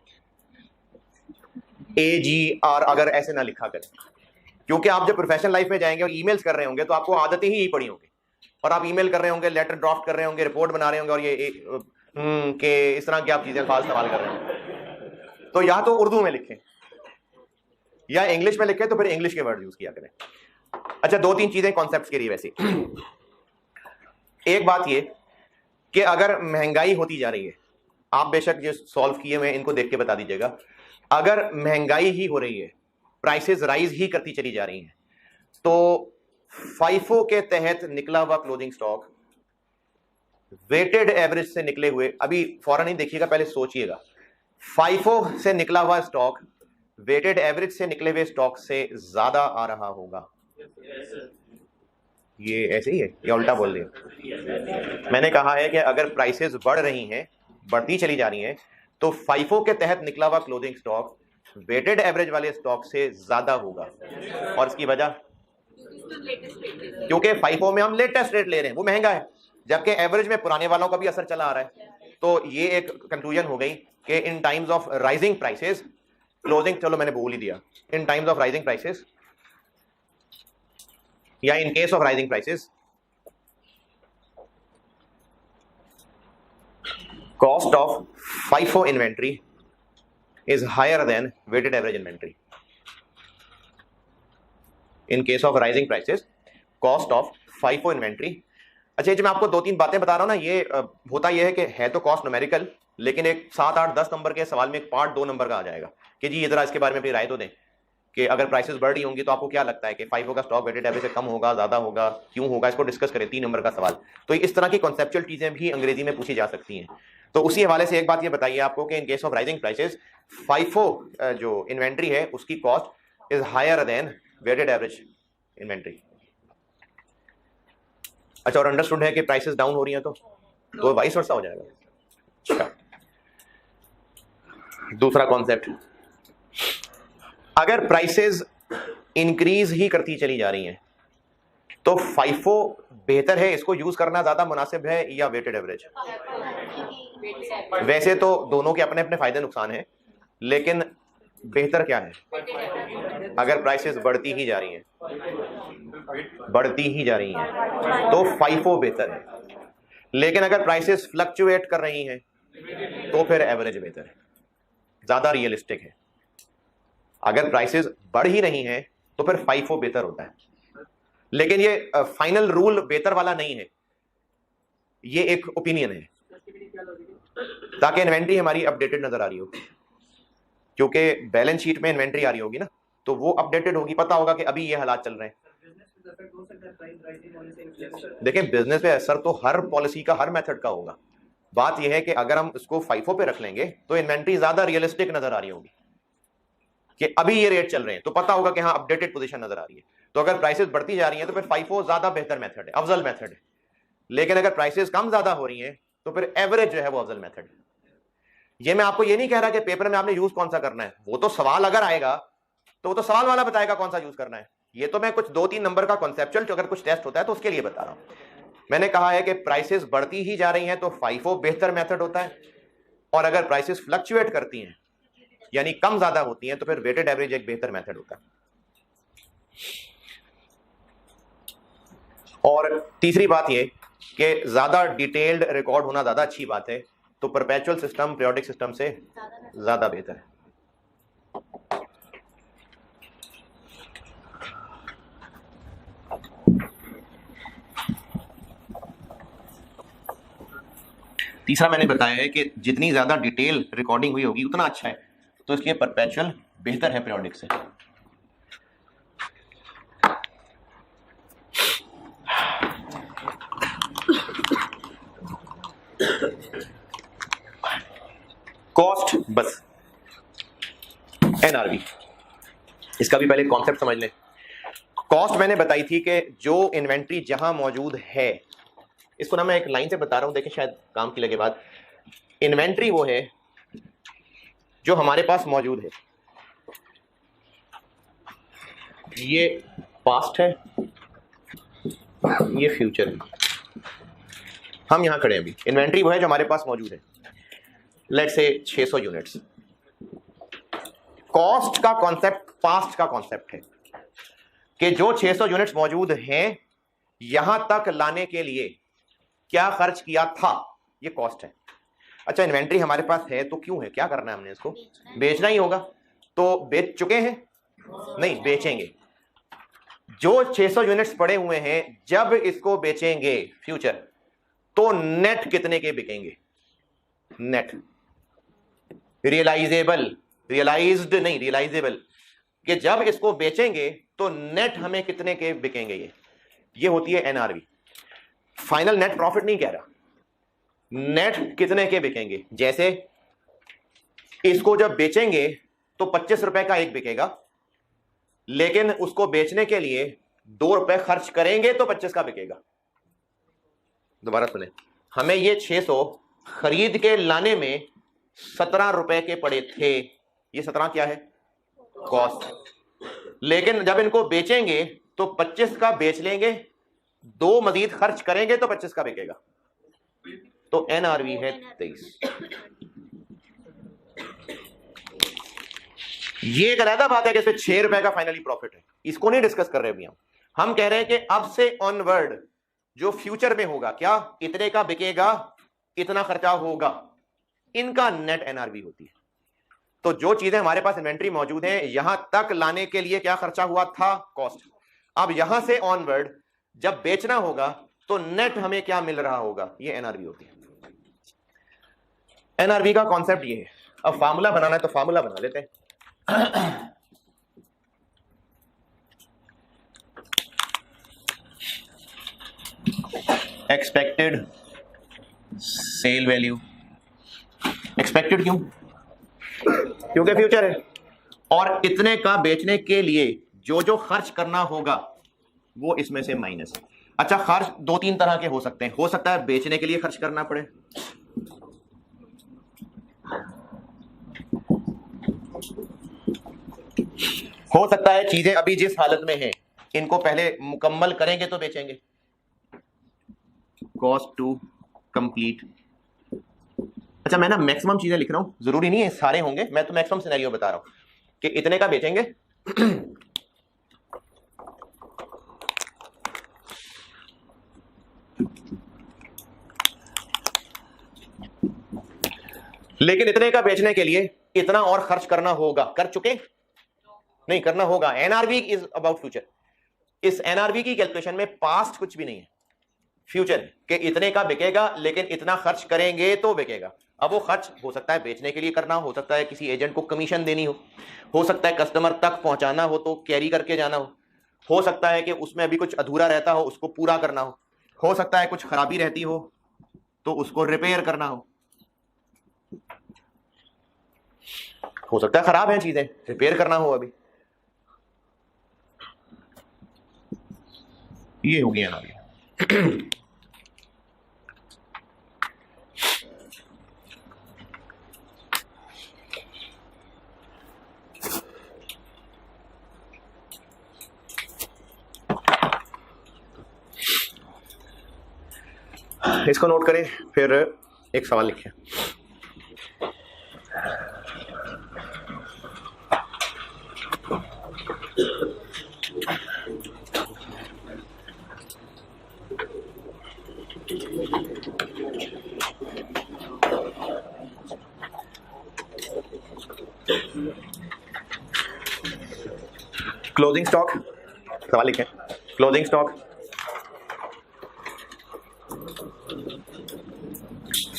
AGR अगर ऐसे ना लिखा करें, क्योंकि आप जब प्रोफेशनल लाइफ में जाएंगे और ईमेल्स कर रहे होंगे तो आपको आदतें ही पड़ी होंगी, और आप ईमेल कर रहे होंगे, लेटर ड्राफ्ट कर रहे होंगे, रिपोर्ट बना रहे होंगे, और ये कि इस तरह की आप चीजें खास सवाल कर रहे हैं। तो या तो उर्दू में लिखें या इंग्लिश में लिखें, तो फिर इंग्लिश के वर्ड यूज किया करें। अच्छा, 2-3 चीजें कॉन्सेप्ट्स के लिए वैसी। एक बात ये कि अगर महंगाई होती जा रही है, आप बेशक ये सॉल्व किए हुए इनको देख के बता दीजिएगा, अगर महंगाई ही हो रही है, प्राइसेस राइज ही करती चली जा रही हैं, तो फाइफो के तहत निकला हुआ क्लोजिंग स्टॉक वेटेड एवरेज से निकले हुए, अभी फौरन नहीं देखिएगा, पहले सोचिएगा, फाइफो से निकला हुआ स्टॉक वेटेड एवरेज से निकले हुए स्टॉक से ज्यादा आ रहा होगा। ये ऐसे ही है या उल्टा बोल दिया? मैंने कहा है कि अगर प्राइसेस बढ़ रही हैं, बढ़ती चली जा रही हैं, तो फाइफो के तहत निकला हुआ क्लोजिंग स्टॉक वेटेड एवरेज वाले स्टॉक से ज्यादा होगा। और इसकी वजह, क्योंकि फाइफो में हम लेटेस्ट रेट ले रहे हैं, वो महंगा है, जबकि एवरेज में पुराने वालों का भी असर चला आ रहा है। तो ये एक कंक्लूजन हो गई कि in times of rising prices closing, चलो मैंने बोल ही दिया, in times of rising prices या in case of rising prices, cost of FIFO inventory is higher than weighted average inventory. In case of rising prices, cost of FIFO inventory अच्छा, ये जो मैं आपको 2-3 बातें बता रहा हूं ना, ये होता यह है कि है तो कॉस्ट न्यूमेरिकल, लेकिन एक 7, 8, 10 नंबर के सवाल में एक पार्ट 2 नंबर का आ जाएगा कि जी ये जरा इसके बारे में अपनी राय तो दें कि अगर प्राइसेस बढ़ रही होंगी तो आपको क्या लगता है कि FIFO का स्टॉक वेटेड एवरेज से कम होगा, ज्यादा होगा, क्यों होगा, इसको डिस्कस करें। 3 नंबर का सवाल। तो इस तरह की कॉन्सेप्चुअल चीजें भी अंग्रेजी में पूछी जा सकती हैं। तो उसी हवाले से एक बात ये बताइए आपको कि in case of rising prices FIFO जो इन्वेंट्री है उसकी cost is higher than weighted average inventory. अच्छा, और अंडरस्टूड है कि प्राइसेस डाउन हो रही हैं तो वाइस वर्सा हो जाएगा। अच्छा, दूसरा कॉन्सेप्ट, अगर प्राइसेस इंक्रीज ही करती चली जा रही हैं तो FIFO बेहतर है, इसको यूज करना ज्यादा मुनासिब है या वेटेड एवरेज? वैसे तो दोनों के अपने अपने फायदे नुकसान हैं, लेकिन बेहतर क्या है? अगर प्राइसेस बढ़ती ही जा रही हैं तो FIFO बेहतर है, लेकिन अगर प्राइसेस फ्लक्चुएट कर रही हैं तो फिर एवरेज बेहतर है, ज्यादा रियलिस्टिक है। अगर प्राइसेस बढ़ ही रही हैं तो फिर FIFO बेहतर होता है, लेकिन ये फाइनल रूल बेहतर वाला नहीं है, ये एक ओपिनियन है, ताकि इन्वेंट्री हमारी अपडेटेड नजर आ रही हो, क्योंकि बैलेंस शीट में इन्वेंट्री आ रही होगी ना तो वो अपडेटेड होगी, पता होगा कि अभी ये हालात चल रहे हैं। देखें, बिजनेस पे असर तो हर पॉलिसी का, हर मेथड का होगा। बात यह है कि अगर हम इसको FIFO पे रख लेंगे तो इन्वेंट्री ज्यादा रियलिस्टिक नजर आ रही होगी कि अभी ये रेट चल रहे हैं, तो पता होगा कि हाँ अपडेटेड पोजीशन नजर आ रही है। तो अगर प्राइसेस बढ़ती जा रही हैं तो फिर FIFO ज्यादा बेहतर मेथड है, अफजल मेथड है। लेकिन अगर प्राइसेस कम ज्यादा हो रही हैं तो फिर एवरेज जो है वो अफजल मेथड है। ये मैं आपको ये नहीं कह रहा कि पेपर में आपने यूज कौन सा करना है, वो तो सवाल अगर आएगा तो वो तो सवाल वाला बताएगा कौन सा यूज करना है। ये तो मैं कुछ 2-3 नंबर का कॉन्सेप्चुअल, अगर कुछ टेस्ट होता है तो उसके लिए बता रहा हूं। मैंने कहा है कि प्राइसेस बढ़ती ही जा रही हैं तो FIFO बेहतर मेथड होता है, और अगर प्राइसेस फ्लक्चुएट करती हैं यानी कम ज्यादा होती हैं तो फिर वेटेड एवरेज एक बेहतर मेथड होता है। और तीसरी बात ये कि ज्यादा डिटेल्ड रिकॉर्ड होना ज्यादा अच्छी बात है, तो परपेचुअल सिस्टम पीरियोडिक सिस्टम से ज्यादा बेहतर है। तीसरा मैंने बताया है कि जितनी ज्यादा डिटेल रिकॉर्डिंग हुई होगी उतना अच्छा है, तो इसलिए परपेचुअल बेहतर है पीरियोडिक से। कॉस्ट बस NRV, इसका भी पहले कॉन्सेप्ट समझ लें। कॉस्ट मैंने बताई थी कि जो इन्वेंट्री जहां मौजूद है, इसको ना मैं एक लाइन से बता रहा हूं, देखें शायद काम की लगे बात। इन्वेंट्री वो है जो हमारे पास मौजूद है, ये पास्ट है, ये फ्यूचर है। हम यहां खड़े हैं अभी, इन्वेंट्री वो है जो हमारे पास मौजूद है, लेट्स से 600 यूनिट्स। कॉस्ट का कॉन्सेप्ट पास्ट का कॉन्सेप्ट है कि जो 600 यूनिट्स मौजूद हैं यहां तक लाने के लिए क्या खर्च किया था, ये कॉस्ट है। अच्छा, इन्वेंट्री हमारे पास है तो क्यों है, क्या करना है हमने, इसको बेचना ही होगा। तो बेच चुके हैं? नहीं, बेचेंगे। जो 600 यूनिट्स पड़े हुए हैं जब इसको बेचेंगे फ्यूचर, तो नेट कितने के बिकेंगे? नेट रियलाइजेबल, रियलाइज्ड नहीं, रियलाइजेबल, कि जब इसको बेचेंगे तो नेट हमें कितने के बिकेंगे, ये होती है NRV। फाइनल नेट प्रॉफिट नहीं कह रहा, नेट कितने के बिकेंगे। जैसे इसको जब बेचेंगे तो 25 रुपए का एक बिकेगा, लेकिन उसको बेचने के लिए 2 रुपए खर्च करेंगे तो 25 का बिकेगा। दोबारा सुने, हमें ये 600 खरीद के लाने में 17 रुपए के पड़े थे, ये 17 क्या है? कॉस्ट। लेकिन जब इनको बेचेंगे तो 25 का बेच लेंगे, 2 मजीद खर्च करेंगे तो 25 का बिकेगा, तो NRV है 23। ये एक अलग बात है कि इसमें 6 रुपए का फाइनली प्रॉफिट है, इसको नहीं डिस्कस कर रहे अभी हम कह रहे हैं कि अब से ऑनवर्ड जो फ्यूचर में होगा, क्या इतने का बिकेगा, इतना खर्चा होगा, इनका नेट NRV होती है। तो जो चीजें हमारे पास इन्वेंट्री मौजूद है यहां तक लाने के लिए क्या खर्चा हुआ था, कॉस्ट। अब यहां से ऑनवर्ड जब बेचना होगा तो नेट हमें क्या मिल रहा होगा, ये एनआरवी होती है। एनआरवी का कॉन्सेप्ट ये है। अब फार्मूला बनाना है तो फार्मूला बना लेते हैं। एक्सपेक्टेड सेल वैल्यू, एक्सपेक्टेड क्यों? क्योंकि फ्यूचर है, और इतने का बेचने के लिए जो जो खर्च करना होगा वो इसमें से माइनस। अच्छा, खर्च दो तीन तरह के हो सकते हैं। हो सकता है बेचने के लिए खर्च करना पड़े, हो सकता है चीजें अभी जिस हालत में हैं इनको पहले मुकम्मल करेंगे तो बेचेंगे, कॉस्ट टू कंप्लीट। अच्छा, मैं ना मैक्सिमम चीजें लिख रहा हूं, जरूरी नहीं है सारे होंगे, मैं तो मैक्सिमम सिनेरियो बता रहा हूं कि इतने का बेचेंगे लेकिन इतने का बेचने के लिए इतना और खर्च करना होगा। कर चुके? नहीं, करना होगा। NRV is about future. इस एनआरवी की कैलकुलेशन में पास्ट कुछ भी नहीं है, फ्यूचर के इतने का बिकेगा लेकिन इतना खर्च करेंगे तो बिकेगा। अब वो खर्च हो सकता है बेचने के लिए करना, हो सकता है किसी एजेंट को कमीशन देनी हो सकता है कस्टमर तक पहुंचाना हो तो कैरी करके जाना हो सकता है कि उसमें अभी कुछ अधूरा रहता हो उसको पूरा करना हो सकता है कुछ खराबी रहती हो तो उसको रिपेयर करना हो सकता है खराब है चीजें, रिपेयर करना हो अभी। ये हो गया ना इसको नोट करें, फिर एक सवाल लिखें। क्लोजिंग स्टॉक, सवाल लिखें। Closing stock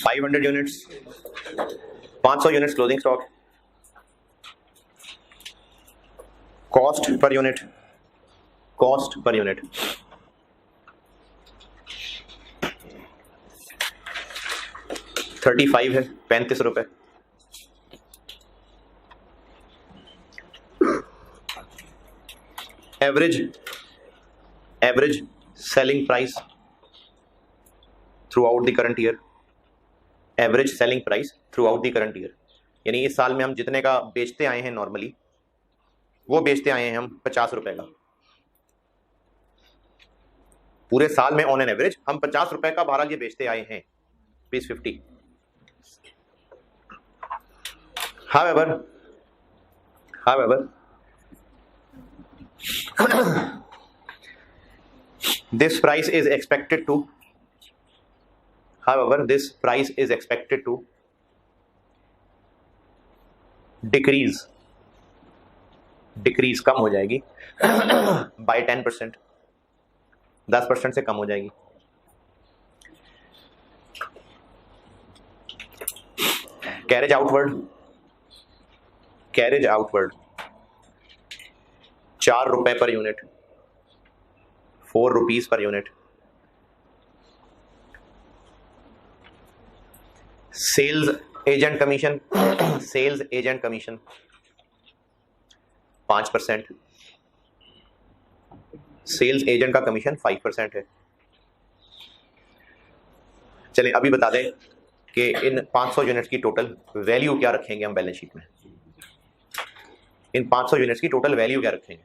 500 units, 500 units closing stock. Cost per unit, cost per unit 35 है, 35 रुपए। Average selling price through out the current year, average selling price through out the current year, यानी इस साल में हम जितने का बेचते आए हैं नॉर्मली वो बेचते आए हैं हम 50 रुपए का। पूरे साल में ऑन एन एवरेज हम 50 रुपए का बहरहाल ये बेचते आए हैं, piece 50। However, this price is expected to decrease कम हो जाएगी by 10%, 10% से कम हो जाएगी। कैरेज आउटवर्ड 4 रुपए per unit, 4 rupees per unit. Sales agent commission 5%, sales agent का कमीशन 5% है। चलिए अभी बता दें कि इन 500 यूनिट्स की टोटल वैल्यू क्या रखेंगे हम बैलेंस शीट में। इन 500 यूनिट्स की टोटल वैल्यू क्या रखेंगे,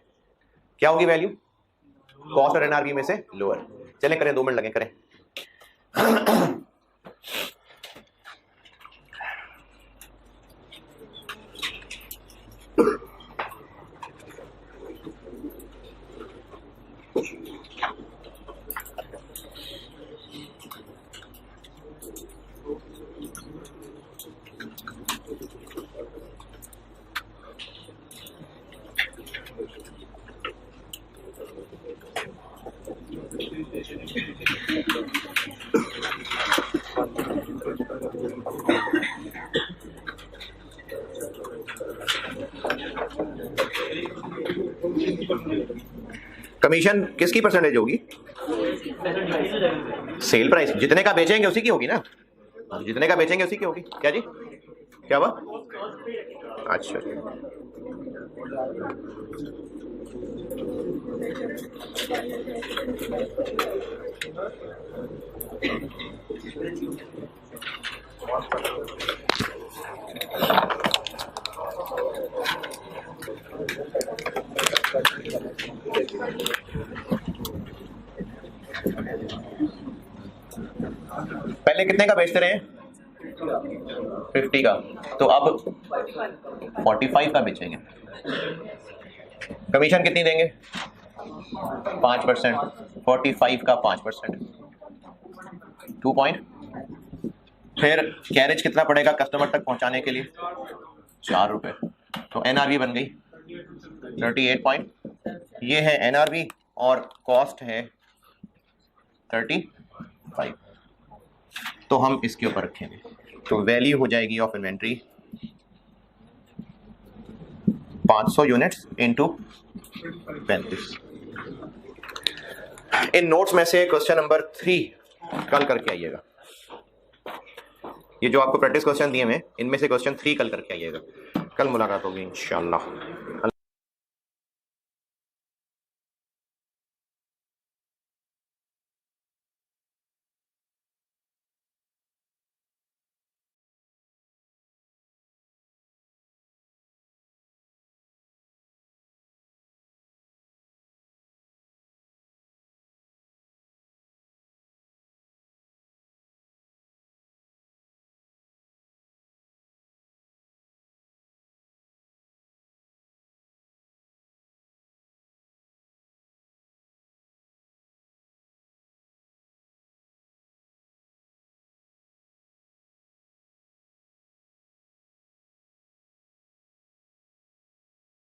क्या होगी वैल्यू? कॉस्ट और एनआरवी में से लोअर। चलें करें, 2 मिनट लगे करें। कमीशन किसकी परसेंटेज होगी? सेल प्राइस, जितने का बेचेंगे उसी की होगी ना, जितने का बेचेंगे उसी की होगी। क्या जी, क्या हुआ? अच्छा, पहले कितने का बेचते रहे? 50 का, तो अब 45 का बेचेंगे। कमीशन कितनी देंगे? 5%। 45 का 5%, 2 पॉइंट। फिर कैरेज कितना पड़ेगा कस्टमर तक पहुंचाने के लिए? 4 रुपए। तो एनआरवी बन गई 38 पॉइंट। ये है एनआरवी और कॉस्ट है 35। तो हम इसके ऊपर रखेंगे, तो वैल्यू हो जाएगी of inventory 500 units into 35। In notes में से क्वेश्चन नंबर 3 कल करके आइएगा। ये जो आपको प्रैक्टिस क्वेश्चन दिए हैं इनमें से क्वेश्चन 3 कल करके आइएगा। कल मुलाकात होगी इंशाल्लाह।